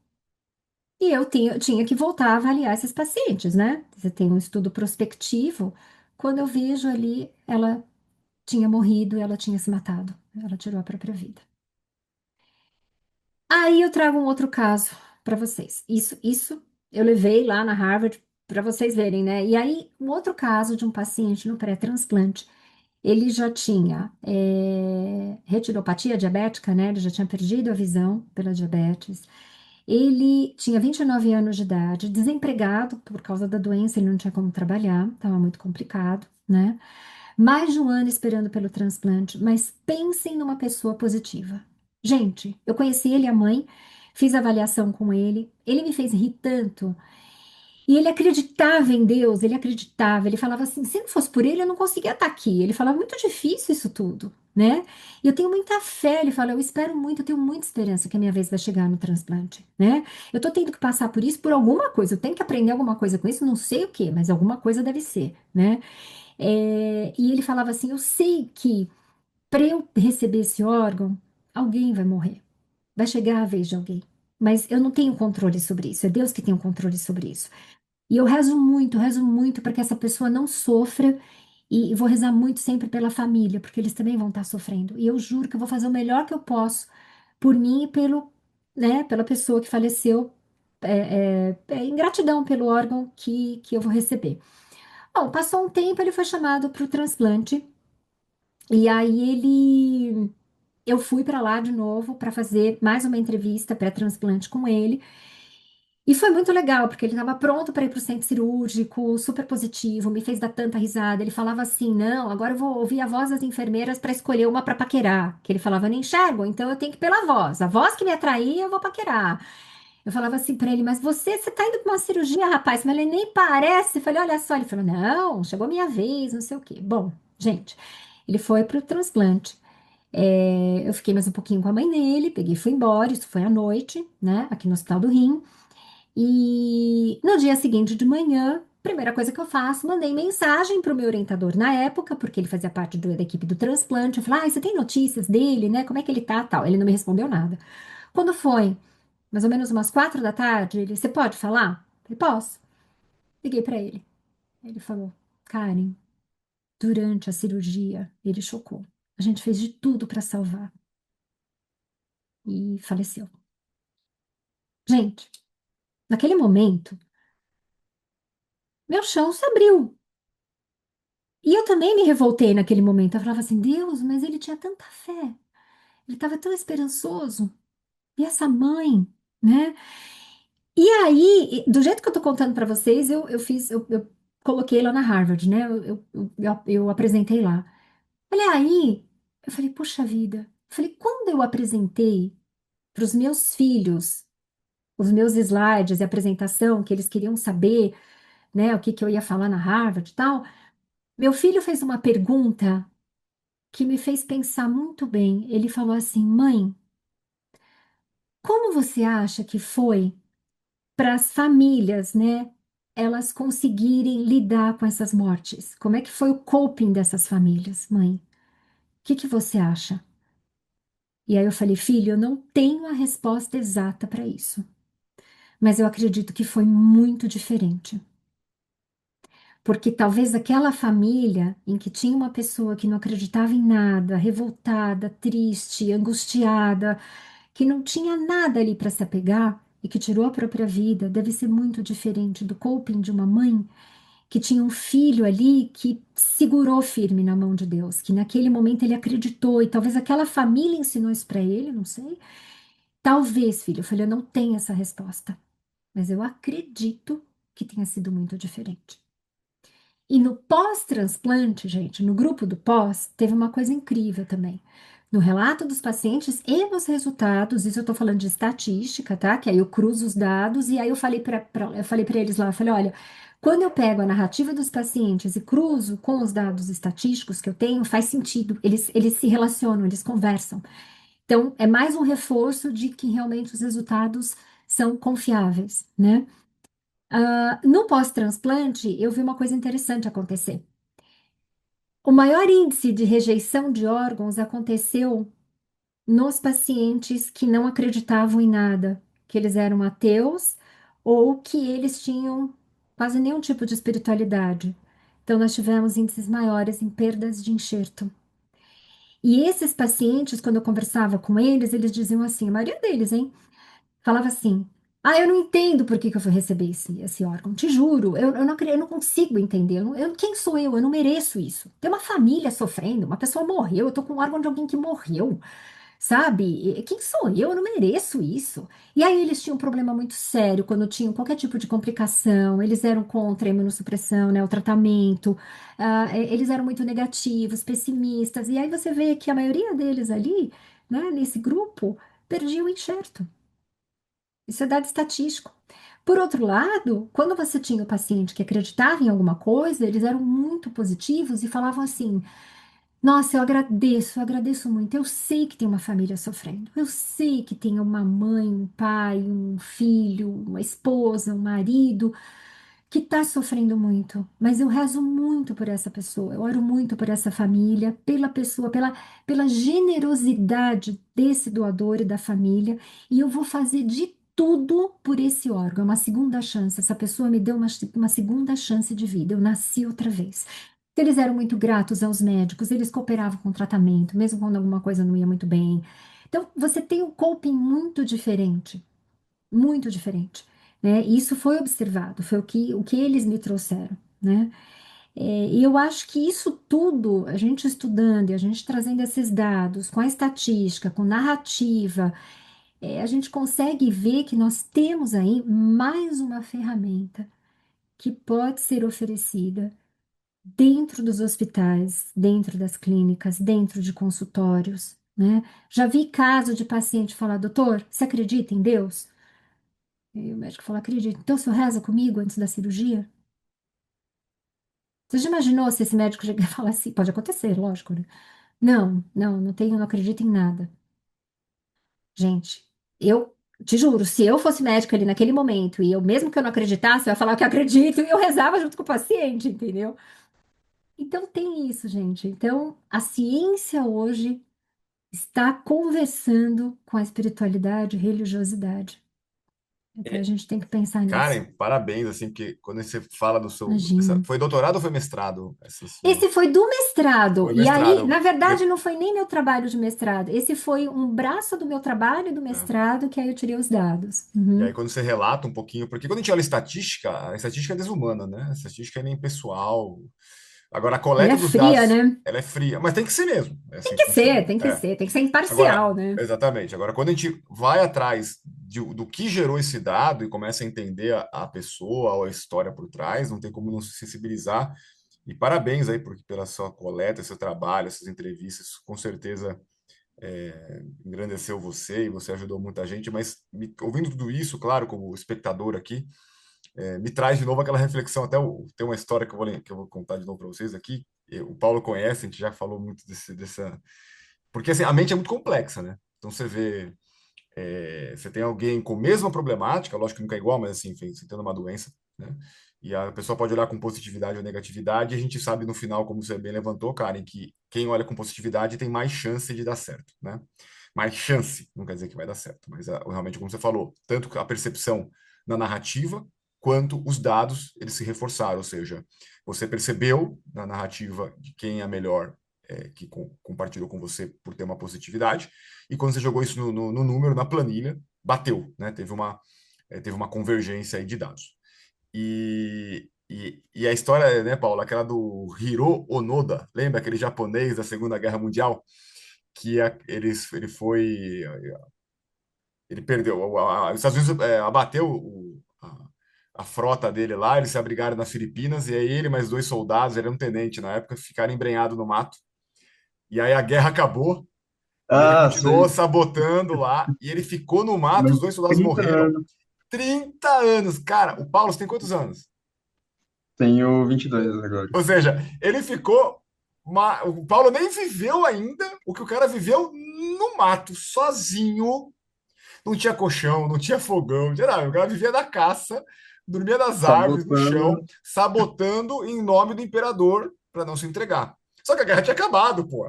e eu tinha que voltar a avaliar esses pacientes, né? Você tem um estudo prospectivo. Quando eu vejo ali, ela tinha morrido, ela tinha se matado. Ela tirou a própria vida. Aí eu trago um outro caso para vocês. Isso eu levei lá na Harvard para vocês verem, né? E aí, um outro caso de um paciente no pré-transplante. Ele já tinha retinopatia diabética, né? Ele já tinha perdido a visão pela diabetes. Ele tinha 29 anos de idade, desempregado por causa da doença, ele não tinha como trabalhar, estava muito complicado, né? Mais de um ano esperando pelo transplante, mas pensem numa pessoa positiva. Gente, eu conheci ele e a mãe, fiz avaliação com ele me fez rir tanto. E ele acreditava em Deus, ele acreditava, ele falava assim: se não fosse por ele, eu não conseguia estar aqui. Ele falava: muito difícil isso tudo, né? E eu tenho muita fé, ele fala: eu espero muito, eu tenho muita esperança que a minha vez vai chegar no transplante, né? Eu tô tendo que passar por isso por alguma coisa, eu tenho que aprender alguma coisa com isso, não sei o quê, mas alguma coisa deve ser, né? E ele falava assim: eu sei que para eu receber esse órgão, alguém vai morrer, vai chegar a vez de alguém. Mas eu não tenho controle sobre isso, é Deus que tem o controle sobre isso. E eu rezo muito para que essa pessoa não sofra e vou rezar muito sempre pela família, porque eles também vão estar sofrendo. E eu juro que eu vou fazer o melhor que eu posso por mim e pela pessoa que faleceu, em gratidão pelo órgão que eu vou receber. Bom, passou um tempo, ele foi chamado para o transplante e aí eu fui para lá de novo para fazer mais uma entrevista pré-transplante com ele. E foi muito legal, porque ele estava pronto para ir para o centro cirúrgico, super positivo, me fez dar tanta risada. Ele falava assim: não, agora eu vou ouvir a voz das enfermeiras para escolher uma para paquerar. Que ele falava: eu não enxergo, então eu tenho que ir pela voz. A voz que me atrair, eu vou paquerar. Eu falava assim para ele, mas você tá indo para uma cirurgia, rapaz, mas ele nem parece. Eu falei, olha só. Ele falou, não, chegou a minha vez, não sei o quê. Bom, gente, ele foi para o transplante. Eu fiquei mais um pouquinho com a mãe dele, peguei e fui embora. Isso foi à noite, né, aqui no Hospital do Rim. E no dia seguinte de manhã, primeira coisa que eu faço, mandei mensagem para o meu orientador na época, porque ele fazia parte da equipe do transplante. Eu falei, você tem notícias dele, né? Como é que ele tá, tal? Ele não me respondeu nada. Quando foi, mais ou menos umas 4 da tarde, ele, você pode falar? Eu falei, posso. Liguei para ele. Ele falou, Karen, durante a cirurgia, ele chocou. A gente fez de tudo para salvar e faleceu. Gente, naquele momento, meu chão se abriu. E eu também me revoltei naquele momento. Eu falava assim, Deus, mas ele tinha tanta fé. Ele estava tão esperançoso. E essa mãe, né? E aí, do jeito que eu tô contando para vocês, eu coloquei lá na Harvard, né? Eu apresentei lá. Olha aí, eu falei, poxa vida. Eu falei, quando eu apresentei para os meus filhos os meus slides e apresentação, que eles queriam saber, né, o que que eu ia falar na Harvard e tal, meu filho fez uma pergunta que me fez pensar muito bem. Ele falou assim: Mãe, como você acha que foi para as famílias, né? Elas conseguirem lidar com essas mortes? Como é que foi o coping dessas famílias, mãe? O que que você acha? E aí eu falei, filho, eu não tenho a resposta exata para isso, mas eu acredito que foi muito diferente. Porque talvez aquela família em que tinha uma pessoa que não acreditava em nada, revoltada, triste, angustiada, que não tinha nada ali para se apegar e que tirou a própria vida, deve ser muito diferente do coping de uma mãe que tinha um filho ali que segurou firme na mão de Deus, que naquele momento ele acreditou e talvez aquela família ensinou isso para ele, não sei. Talvez, filho, eu falei, eu não tenho essa resposta, mas eu acredito que tenha sido muito diferente. E no pós-transplante, gente, no grupo do pós, teve uma coisa incrível também. No relato dos pacientes e nos resultados, isso eu tô falando de estatística, tá? Que aí eu cruzo os dados e aí eu falei para eles lá, eu falei, olha, quando eu pego a narrativa dos pacientes e cruzo com os dados estatísticos que eu tenho, faz sentido. Eles se relacionam, eles conversam. Então, é mais um reforço de que realmente os resultados são confiáveis, né? No pós-transplante, eu vi uma coisa interessante acontecer. O maior índice de rejeição de órgãos aconteceu nos pacientes que não acreditavam em nada, que eles eram ateus ou que eles tinham quase nenhum tipo de espiritualidade. Então, nós tivemos índices maiores em perdas de enxerto. E esses pacientes, quando eu conversava com eles, eles diziam assim, a maioria deles, hein? Falava assim: eu não entendo por que que eu fui receber esse órgão. Te juro, eu não, eu não consigo entender. Quem sou eu? Eu não mereço isso. Tem uma família sofrendo, uma pessoa morreu, eu tô com o órgão de alguém que morreu, sabe? Quem sou eu? Eu não mereço isso. E aí eles tinham um problema muito sério quando tinham qualquer tipo de complicação, eles eram contra a imunossupressão, né, o tratamento, eles eram muito negativos, pessimistas. E aí você vê que a maioria deles ali, né, nesse grupo, perdia o enxerto. Isso é dado estatístico. Por outro lado, quando você tinha o paciente que acreditava em alguma coisa, eles eram muito positivos e falavam assim: Nossa, eu agradeço muito. Eu sei que tem uma família sofrendo. Eu sei que tem uma mãe, um pai, um filho, uma esposa, um marido que está sofrendo muito, mas eu rezo muito por essa pessoa, eu oro muito por essa família, pela pessoa, pela generosidade desse doador e da família, e eu vou fazer de tudo por esse órgão, é uma segunda chance. Essa pessoa me deu uma segunda chance de vida, eu nasci outra vez. Eles eram muito gratos aos médicos, eles cooperavam com o tratamento, mesmo quando alguma coisa não ia muito bem. Então, você tem um coping muito diferente, né? E isso foi observado, foi o que eles me trouxeram, né? E eu acho que isso tudo, a gente estudando e a gente trazendo esses dados com a estatística, com narrativa, a gente consegue ver que nós temos aí mais uma ferramenta que pode ser oferecida dentro dos hospitais, dentro das clínicas, dentro de consultórios, né? Já vi caso de paciente falar, doutor, você acredita em Deus? E o médico falou, acredito. Então, o senhor reza comigo antes da cirurgia? Você já imaginou se esse médico chegar e falar assim? Pode acontecer, lógico, né? Não, não, não tenho, não acredito em nada. Gente, eu te juro, se eu fosse médica ali naquele momento e eu, mesmo que eu não acreditasse, eu ia falar que eu acredito e eu rezava junto com o paciente, entendeu? Então tem isso, gente. Então a ciência hoje está conversando com a espiritualidade e religiosidade. Então a gente tem que pensar nisso. Karen, parabéns, assim, porque quando você fala do seu. Imagina. Foi doutorado ou foi mestrado? Essa sua. Esse foi do mestrado. Foi E aí, mestrado. na verdade, não foi nem meu trabalho de mestrado. Esse foi um braço do meu trabalho do Né? mestrado, que aí eu tirei os dados. E aí, Uhum. quando você relata um pouquinho, porque quando a gente olha a estatística é desumana, né? A estatística é nem pessoal. Agora, a Ela coleta é dos fria, dados, né? ela é fria, mas tem que ser mesmo. É Tem assim que que ser, funciona. tem que É. ser, tem que ser Agora, imparcial, né? exatamente. Agora, quando a gente vai atrás do que gerou esse dado e começa a entender a pessoa ou a história por trás, não tem como não se sensibilizar. E parabéns aí pela sua coleta, seu trabalho, essas entrevistas. Com certeza engrandeceu você e você ajudou muita gente. Mas ouvindo tudo isso, claro, como espectador aqui, me traz de novo aquela reflexão. Tem uma história que eu vou contar de novo para vocês aqui. O Paulo conhece, a gente já falou muito dessa. Porque assim, a mente é muito complexa, né? Então você vê. Você tem alguém com a mesma problemática, lógico que nunca é igual, mas assim, enfim, você tendo uma doença, né? E a pessoa pode olhar com positividade ou negatividade, e a gente sabe no final, como você bem levantou, Karen, que quem olha com positividade tem mais chance de dar certo, né? Mais chance, não quer dizer que vai dar certo, mas realmente, como você falou, tanto a percepção na narrativa, quanto os dados, eles se reforçaram, ou seja, você percebeu na narrativa de quem é melhor, que compartilhou com você por ter uma positividade, e quando você jogou isso no número, na planilha, bateu, né? Teve uma convergência aí de dados. E a história, né, Paulo, aquela do Hiro Onoda, lembra aquele japonês da Segunda Guerra Mundial que ele foi, ele perdeu, os Estados Unidos abateu a frota dele lá, eles se abrigaram nas Filipinas, e aí ele mais dois soldados, ele era um tenente na época, ficaram embrenhados no mato, e aí a guerra acabou, e ele Ah, continuou sei. sabotando lá, e ele ficou no mato, Mas os dois soldados 30 morreram. anos. 30 anos, cara. O Paulo, você tem quantos anos? Tenho 22 agora. Ou seja, ele ficou. O Paulo nem viveu ainda o que o cara viveu no mato, sozinho. Não tinha colchão, não tinha fogão, não tinha nada. O cara vivia da caça, dormia nas árvores, no chão, Sabotando. sabotando em nome do imperador para não se entregar. Só que a guerra tinha acabado, pô.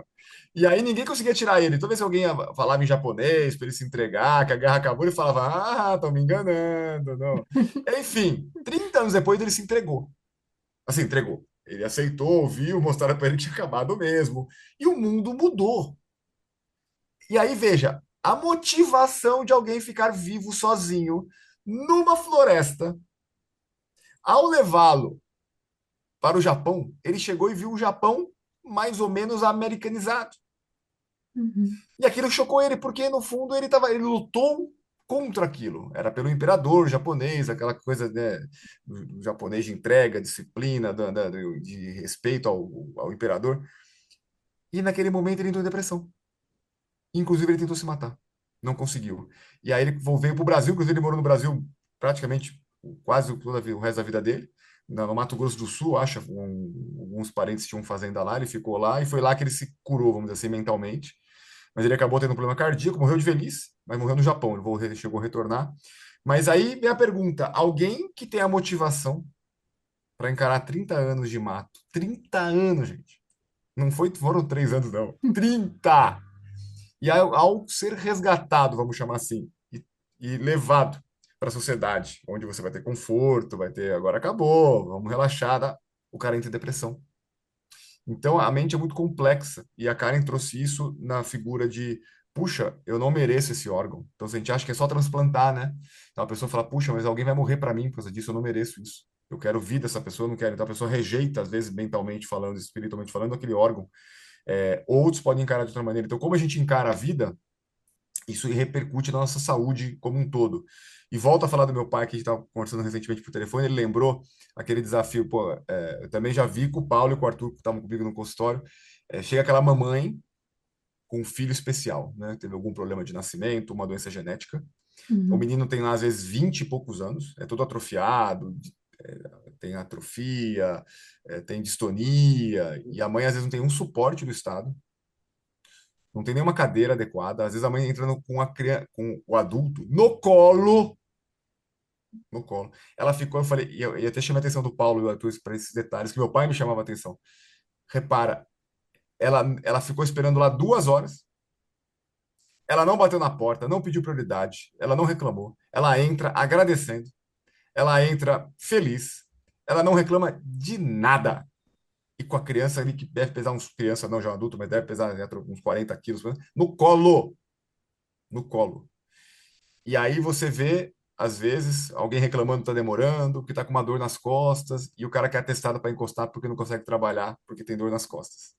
E aí ninguém conseguia tirar ele. Toda vez que alguém falava em japonês para ele se entregar, que a guerra acabou, ele falava: Ah, estão me enganando. Não. Enfim, 30 anos depois ele se entregou. Assim, entregou. Ele aceitou, ouviu, mostraram para ele que tinha acabado mesmo. E o mundo mudou. E aí, veja, a motivação de alguém ficar vivo sozinho numa floresta, ao levá-lo para o Japão, ele chegou e viu o Japão mais ou menos americanizado. Uhum. E aquilo chocou ele, porque no fundo ele lutou contra aquilo. Era pelo imperador japonês, aquela coisa, né, do japonês de entrega, disciplina, de respeito ao imperador. E naquele momento ele entrou em depressão. Inclusive ele tentou se matar. Não conseguiu. E aí ele veio para o Brasil, inclusive ele morou no Brasil praticamente quase o resto da vida dele. No Mato Grosso do Sul, acho, alguns parentes tinham fazenda lá, ele ficou lá e foi lá que ele se curou, vamos dizer assim, mentalmente. Mas ele acabou tendo um problema cardíaco, morreu de velhice, mas morreu no Japão, chegou a retornar. Mas aí vem a pergunta: alguém que tem a motivação para encarar 30 anos de mato, 30 anos, gente, foram 3 anos, não, 30! E ao ser resgatado, vamos chamar assim, e levado para a sociedade, onde você vai ter conforto, vai ter, agora acabou, vamos relaxar, tá? O cara entra em depressão. Então, a mente é muito complexa e a Karen trouxe isso na figura de, puxa, eu não mereço esse órgão. Então, se a gente acha que é só transplantar, né? Então, a pessoa fala, puxa, mas alguém vai morrer para mim por causa disso, eu não mereço isso. Eu quero vida dessa pessoa, eu não quero. Então, a pessoa rejeita, às vezes, mentalmente falando, espiritualmente falando, aquele órgão. Outros podem encarar de outra maneira. Então, como a gente encara a vida, isso repercute na nossa saúde como um todo. E volto a falar do meu pai, que a gente estava conversando recentemente por telefone, ele lembrou aquele desafio, pô, eu também já vi com o Paulo e com o Arthur, que estavam comigo no consultório, chega aquela mamãe com um filho especial, né? Teve algum problema de nascimento, uma doença genética, O Uhum. menino tem lá, às vezes, 20 e poucos anos, é todo atrofiado, tem atrofia, tem distonia, e a mãe, às vezes, não tem um suporte do Estado, não tem nenhuma cadeira adequada. Às vezes, a mãe entra com, com o adulto no colo, no colo. Ela ficou, eu falei, e até chamei a atenção do Paulo e do Arthur para esses detalhes, que meu pai me chamava a atenção. Repara, ela ficou esperando lá 2 horas. Ela não bateu na porta, não pediu prioridade, ela não reclamou. Ela entra agradecendo, ela entra feliz, ela não reclama de nada. E com a criança ali, que deve pesar uns, criança não já é um adulto, mas deve pesar uns 40 quilos, né, no colo, no colo. E aí você vê, às vezes, alguém reclamando que está demorando, que está com uma dor nas costas, e o cara quer atestado para encostar porque não consegue trabalhar, porque tem dor nas costas.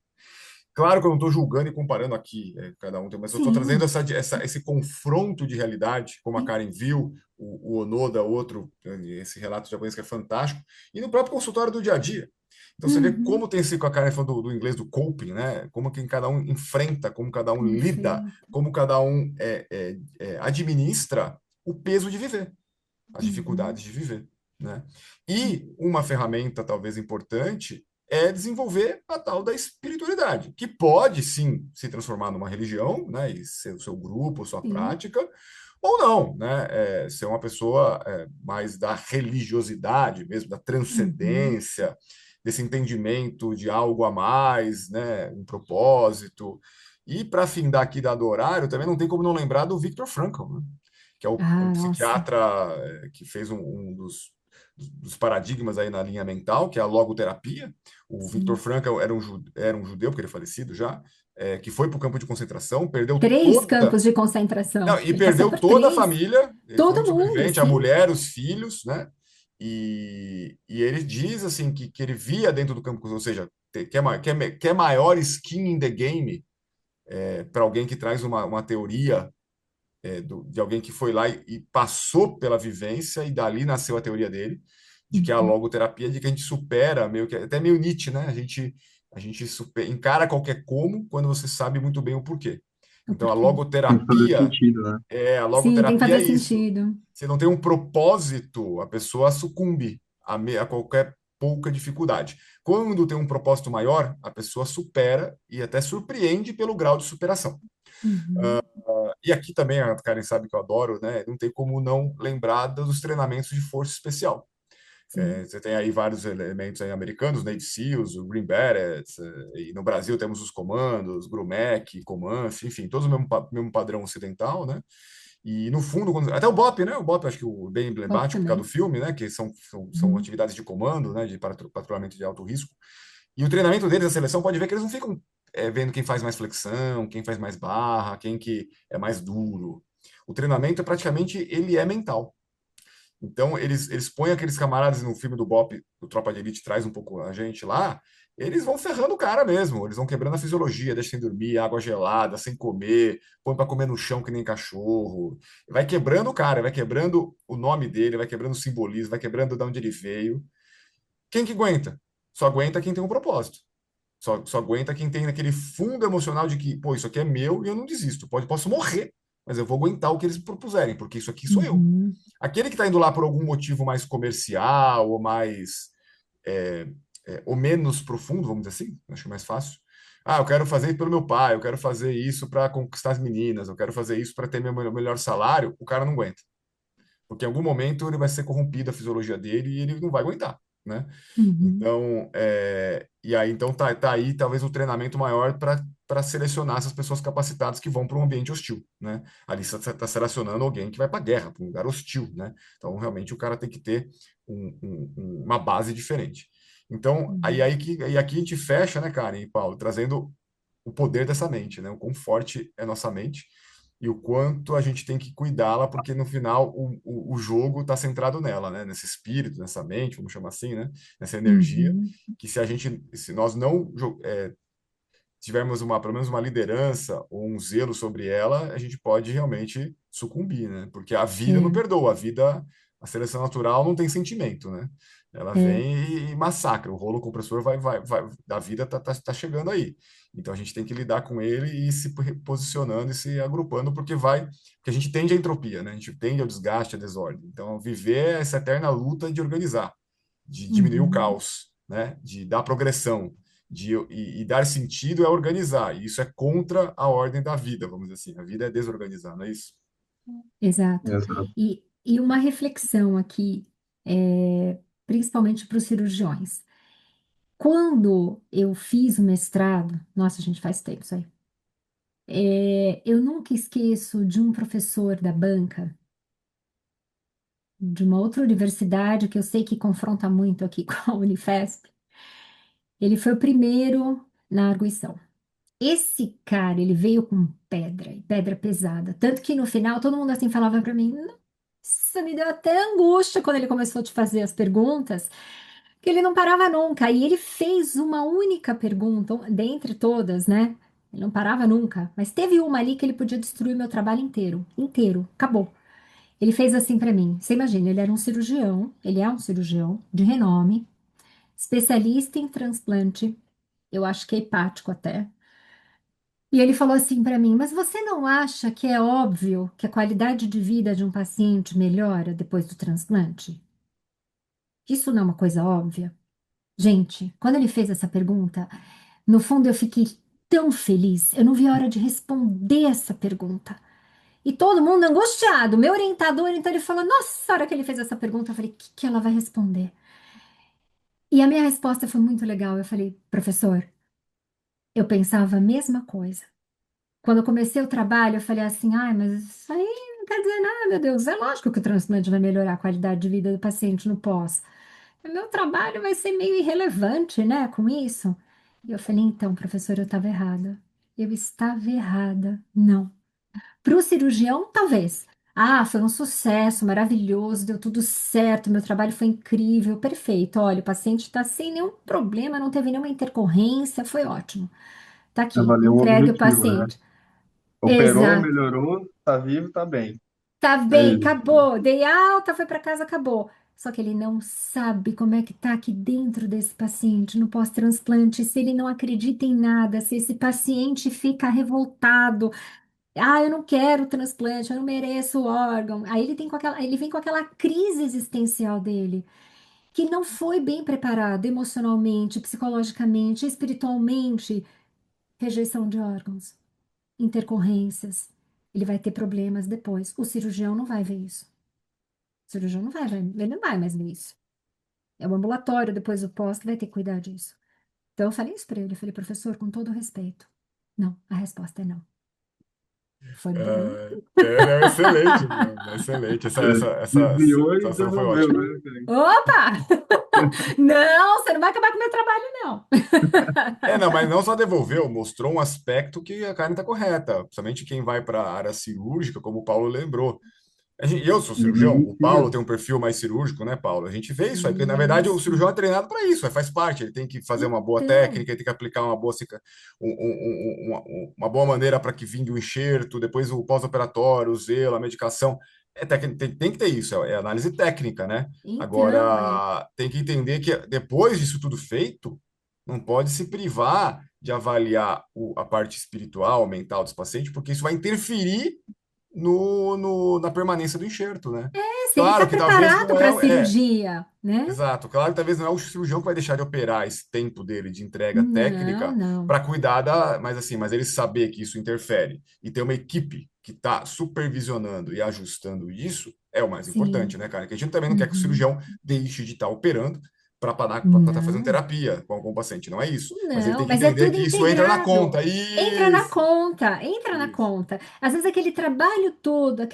Claro que eu não estou julgando e comparando aqui, cada um tem, mas eu estou trazendo Sim, esse confronto de realidade, como a sim. Karen viu, o Onoda, outro, esse relato japonês que é fantástico, e no próprio consultório do dia a dia. Então você vê Uhum. como tem esse, com a Karen falando do inglês do coping, né? Como que cada um enfrenta, como cada um lida, Perfeito. como cada um administra o peso de viver, as Uhum. dificuldades de viver, né? E uma ferramenta talvez importante é desenvolver a tal da espiritualidade, que pode sim se transformar numa religião, né, e ser o seu grupo, sua Sim. prática, ou não, né, ser uma pessoa mais da religiosidade mesmo, da Uhum. transcendência, desse entendimento de algo a mais, né, um propósito. E para findar aqui dado o horário, também não tem como não lembrar do Viktor Frankl, né? Que é o Ah, nossa. psiquiatra que fez um dos paradigmas aí na linha mental, que é a logoterapia. O Viktor Sim. Frankl era um judeu, porque ele é falecido já, que foi para o campo de concentração, perdeu 3 toda. campos de Não, concentração. e Ele passou perdeu por toda a 3. família, ele foi um Todo mundo, sobrevivente, a sim. mulher, os filhos, né? E ele diz assim que ele via dentro do campo, ou seja, quer maior skin in the game para alguém que traz uma teoria de alguém que foi lá e passou pela vivência e dali nasceu a teoria dele, de que a Uhum. logoterapia, de que a gente supera, meio que até meio Nietzsche, né? A gente encara qualquer como quando você sabe muito bem o porquê. O Então a porquê. Tem que fazer logoterapia sentido, né? a Sim, tem que logoterapia é fazer isso. sentido. Você não tem um propósito, a pessoa sucumbe a qualquer pouca dificuldade. Quando tem um propósito maior, a pessoa supera e até surpreende pelo grau de superação. Uhum. E aqui também, a Karen sabe que eu adoro, né? Não tem como não lembrar dos treinamentos de força especial. Sim. Você tem aí vários elementos aí americanos, Navy SEALs, o Green Berets, e no Brasil temos os comandos, GRUMEC, Comanche, enfim, todos o mesmo padrão ocidental, né? E no fundo, até o BOP, né? O BOP acho que o bem Pop emblemático por causa do também. filme, né? Que são Uhum. atividades de comando, né? De patrulhamento de alto risco. E o treinamento deles, a seleção, pode ver que eles não ficam vendo quem faz mais flexão, quem faz mais barra, quem que é mais duro. O treinamento praticamente ele é mental. Então eles põem aqueles camaradas no filme do Bop, do Tropa de Elite traz um pouco a gente lá, eles vão ferrando o cara mesmo, eles vão quebrando a fisiologia, deixa sem dormir, água gelada, sem comer, põe para comer no chão que nem cachorro, vai quebrando o cara, vai quebrando o nome dele, vai quebrando o simbolismo, vai quebrando de onde ele veio. Quem que aguenta? Só aguenta quem tem um propósito. Só aguenta quem tem aquele fundo emocional de que, pô, isso aqui é meu e eu não desisto. Posso morrer, mas eu vou aguentar o que eles propuserem, porque isso aqui sou eu. Uhum. Aquele que está indo lá por algum motivo mais comercial ou mais é, ou menos profundo, vamos dizer assim, acho que é mais fácil. Ah, eu quero fazer pelo meu pai, eu quero fazer isso para conquistar as meninas, eu quero fazer isso para ter meu melhor salário. O cara não aguenta, porque em algum momento ele vai ser corrompido a fisiologia dele e ele não vai aguentar, né? Uhum. Então, e aí então tá aí talvez o treinamento maior para selecionar essas pessoas capacitadas que vão para um ambiente hostil, né? Ali você está selecionando alguém que vai para a guerra, para um lugar hostil, né? Então, realmente o cara tem que ter uma base diferente. Então, Uhum. e aqui a gente fecha, né, Karen e Paulo, trazendo o poder dessa mente, né? O quão forte é nossa mente e o quanto a gente tem que cuidá-la, porque no final o jogo está centrado nela, né? Nesse espírito, nessa mente, vamos chamar assim, né? Nessa energia, Uhum. que se nós não tivermos pelo menos uma liderança ou um zelo sobre ela, a gente pode realmente sucumbir, né? Porque a vida não É. perdoa, a vida A seleção natural não tem sentimento, né? Ela É, vem e massacra. O rolo compressor da vida tá chegando aí. Então a gente tem que lidar com ele e ir se posicionando e se agrupando, porque a gente tende à entropia, né? A gente tende ao desgaste, à desordem. Então viver é essa eterna luta de organizar, de diminuir o uhum, caos, né? De dar progressão, e dar sentido é organizar. E isso é contra a ordem da vida, vamos dizer assim. A vida é desorganizar, não é isso? exato. Exato. E uma reflexão aqui, principalmente para os cirurgiões. Quando eu fiz o mestrado, nossa, gente, faz tempo isso aí. Eu nunca esqueço de um professor da banca, de uma outra universidade que eu sei que confronta muito aqui com a Unifesp. Ele foi o primeiro na arguição. Esse cara, ele veio com pedra, e pedra pesada. Tanto que no final todo mundo assim falava pra mim, nossa, me deu até angústia quando ele começou a te fazer as perguntas, que ele não parava nunca. E ele fez uma única pergunta, dentre todas, né? Ele não parava nunca, mas teve uma ali que ele podia destruir meu trabalho inteiro, inteiro, acabou. Ele fez assim pra mim. Você imagina, ele era um cirurgião, ele é um cirurgião de renome, especialista em transplante, eu acho que é hepático até. E ele falou assim para mim: Mas você não acha que é óbvio que a qualidade de vida de um paciente melhora depois do transplante? Isso não é uma coisa óbvia? Gente, quando ele fez essa pergunta, no fundo eu fiquei tão feliz. Eu não vi a hora de responder essa pergunta. E todo mundo angustiado. Meu orientador, então, ele falou: Nossa, a hora que ele fez essa pergunta, eu falei: O que que ela vai responder? E a minha resposta foi muito legal. Eu falei: Professor, eu pensava a mesma coisa. Quando eu comecei o trabalho, eu falei assim, ai, mas isso aí não quer dizer nada, meu Deus. É lógico que o transplante vai melhorar a qualidade de vida do paciente no pós. O meu trabalho vai ser meio irrelevante, né, com isso. E eu falei, então, professor, eu estava errada. Eu estava errada. Não. Para o cirurgião, talvez. Ah, foi um sucesso, maravilhoso, deu tudo certo, meu trabalho foi incrível, perfeito. Olha, o paciente está sem nenhum problema, não teve nenhuma intercorrência, foi ótimo. Tá aqui, Valeu o entregue o objetivo, né? paciente. Operou, Exato. melhorou, tá vivo, tá bem. Tá É bem, isso. acabou. Dei alta, foi para casa, acabou. Só que ele não sabe como é que tá aqui dentro desse paciente no pós-transplante, se ele não acredita em nada, se esse paciente fica revoltado. Ah, eu não quero transplante, eu não mereço o órgão. Aí ele vem com aquela crise existencial dele, que não foi bem preparado emocionalmente, psicologicamente, espiritualmente, rejeição de órgãos, intercorrências. Ele vai ter problemas depois. O cirurgião não vai ver isso. O cirurgião não vai, ele não vai mais ver isso. É o ambulatório, depois o pós, que vai ter que cuidar disso. Então eu falei isso para ele, eu falei, professor, com todo o respeito. Não, a resposta é não. Foi bom. Não, excelente, não, excelente. Essa Desviou e situação foi devolveu, ótima. né, cara? Opa! Não, você não vai acabar com o meu trabalho, não. Não, mas não só devolveu, mostrou um aspecto que a carne está correta, principalmente quem vai para a área cirúrgica, como o Paulo lembrou. Eu sou cirurgião, o Paulo Negligencia. tem um perfil mais cirúrgico, né, Paulo? A gente vê isso aí, porque na verdade o Isso. cirurgião é treinado para isso, faz parte, ele tem que fazer uma boa Então, técnica, ele tem que aplicar uma boa maneira para que vingue o enxerto, depois o pós-operatório, o zelo, a medicação. Tem que ter isso, é análise técnica, né? então, Agora, tem que entender que depois disso tudo feito, não pode se privar de avaliar a parte espiritual, mental dos pacientes, porque isso vai interferir na permanência do enxerto, né? se ele está Claro que talvez preparado não para a é, cirurgia, né? exato, claro que talvez não é o cirurgião que vai deixar de operar esse tempo dele de entrega Não, técnica não. para cuidar mas ele saber que isso interfere e ter uma equipe que está supervisionando e ajustando isso é o mais importante, Sim. né, cara? Que a gente também não quer que o Uhum. cirurgião deixe de estar operando para estar fazendo Não. terapia com o paciente, não é isso. Mas ele Não, tem que mas é entender tudo que isso entra na integrado. conta. Entra na Isso, conta, entra na isso. conta. Às vezes aquele trabalho todo,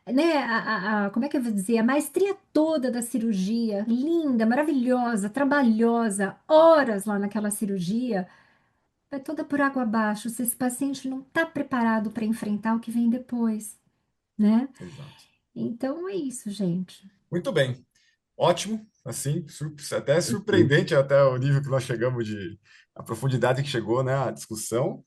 né, como é que eu vou dizer, a maestria toda da cirurgia, linda, maravilhosa, trabalhosa, horas lá naquela cirurgia, vai toda por água abaixo se esse paciente não está preparado para enfrentar o que vem depois, né? Exato. Então é isso, gente. Muito bem. Ótimo, assim, até Perfeito. surpreendente até o nível que nós chegamos a profundidade que chegou, né, a discussão.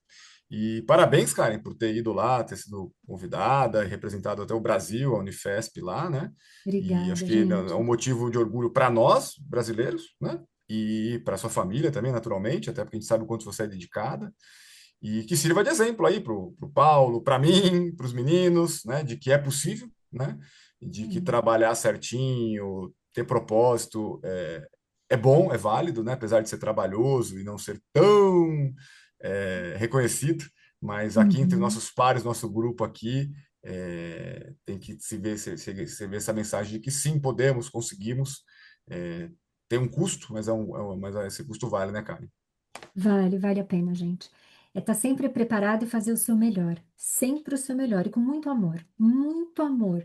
E parabéns, Karen, por ter ido lá, ter sido convidada e representado até o Brasil, a Unifesp lá, né? E acho Obrigada, que é um gente. motivo de orgulho para nós, brasileiros, né? E para sua família também, naturalmente, até porque a gente sabe o quanto você é dedicada. E que sirva de exemplo aí para o Paulo, para mim, para os meninos, né? De que é possível, né? De que É. trabalhar certinho, ter propósito, é bom, é válido, né? Apesar de ser trabalhoso e não ser tão reconhecido, mas aqui entre Uhum. nossos pares, nosso grupo aqui, tem que se ver essa mensagem de que sim, podemos, conseguimos. É, tem um custo, mas esse custo vale, né, Karen? Vale, vale a pena, gente. É estar sempre preparado e fazer o seu melhor. Sempre o seu melhor e com muito amor. Muito amor.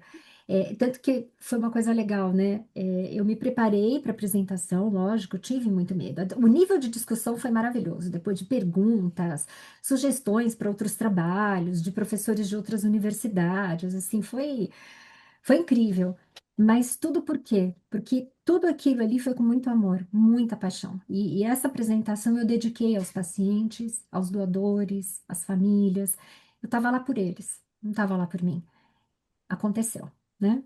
Tanto que foi uma coisa legal, né? Eu me preparei para a apresentação, lógico, tive muito medo. O nível de discussão foi maravilhoso. Depois de perguntas, sugestões para outros trabalhos, de professores de outras universidades, assim, foi incrível. Mas tudo por quê? Porque tudo aquilo ali foi com muito amor, muita paixão. E essa apresentação eu dediquei aos pacientes, aos doadores, às famílias. Eu estava lá por eles, não estava lá por mim. Aconteceu, né?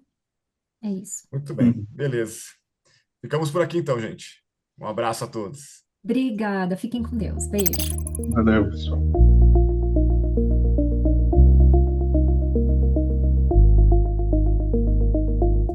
É isso. Muito bem, Uhum. beleza. Ficamos por aqui então, gente. Um abraço a todos. Obrigada, fiquem com Deus. Beijo. Valeu, pessoal.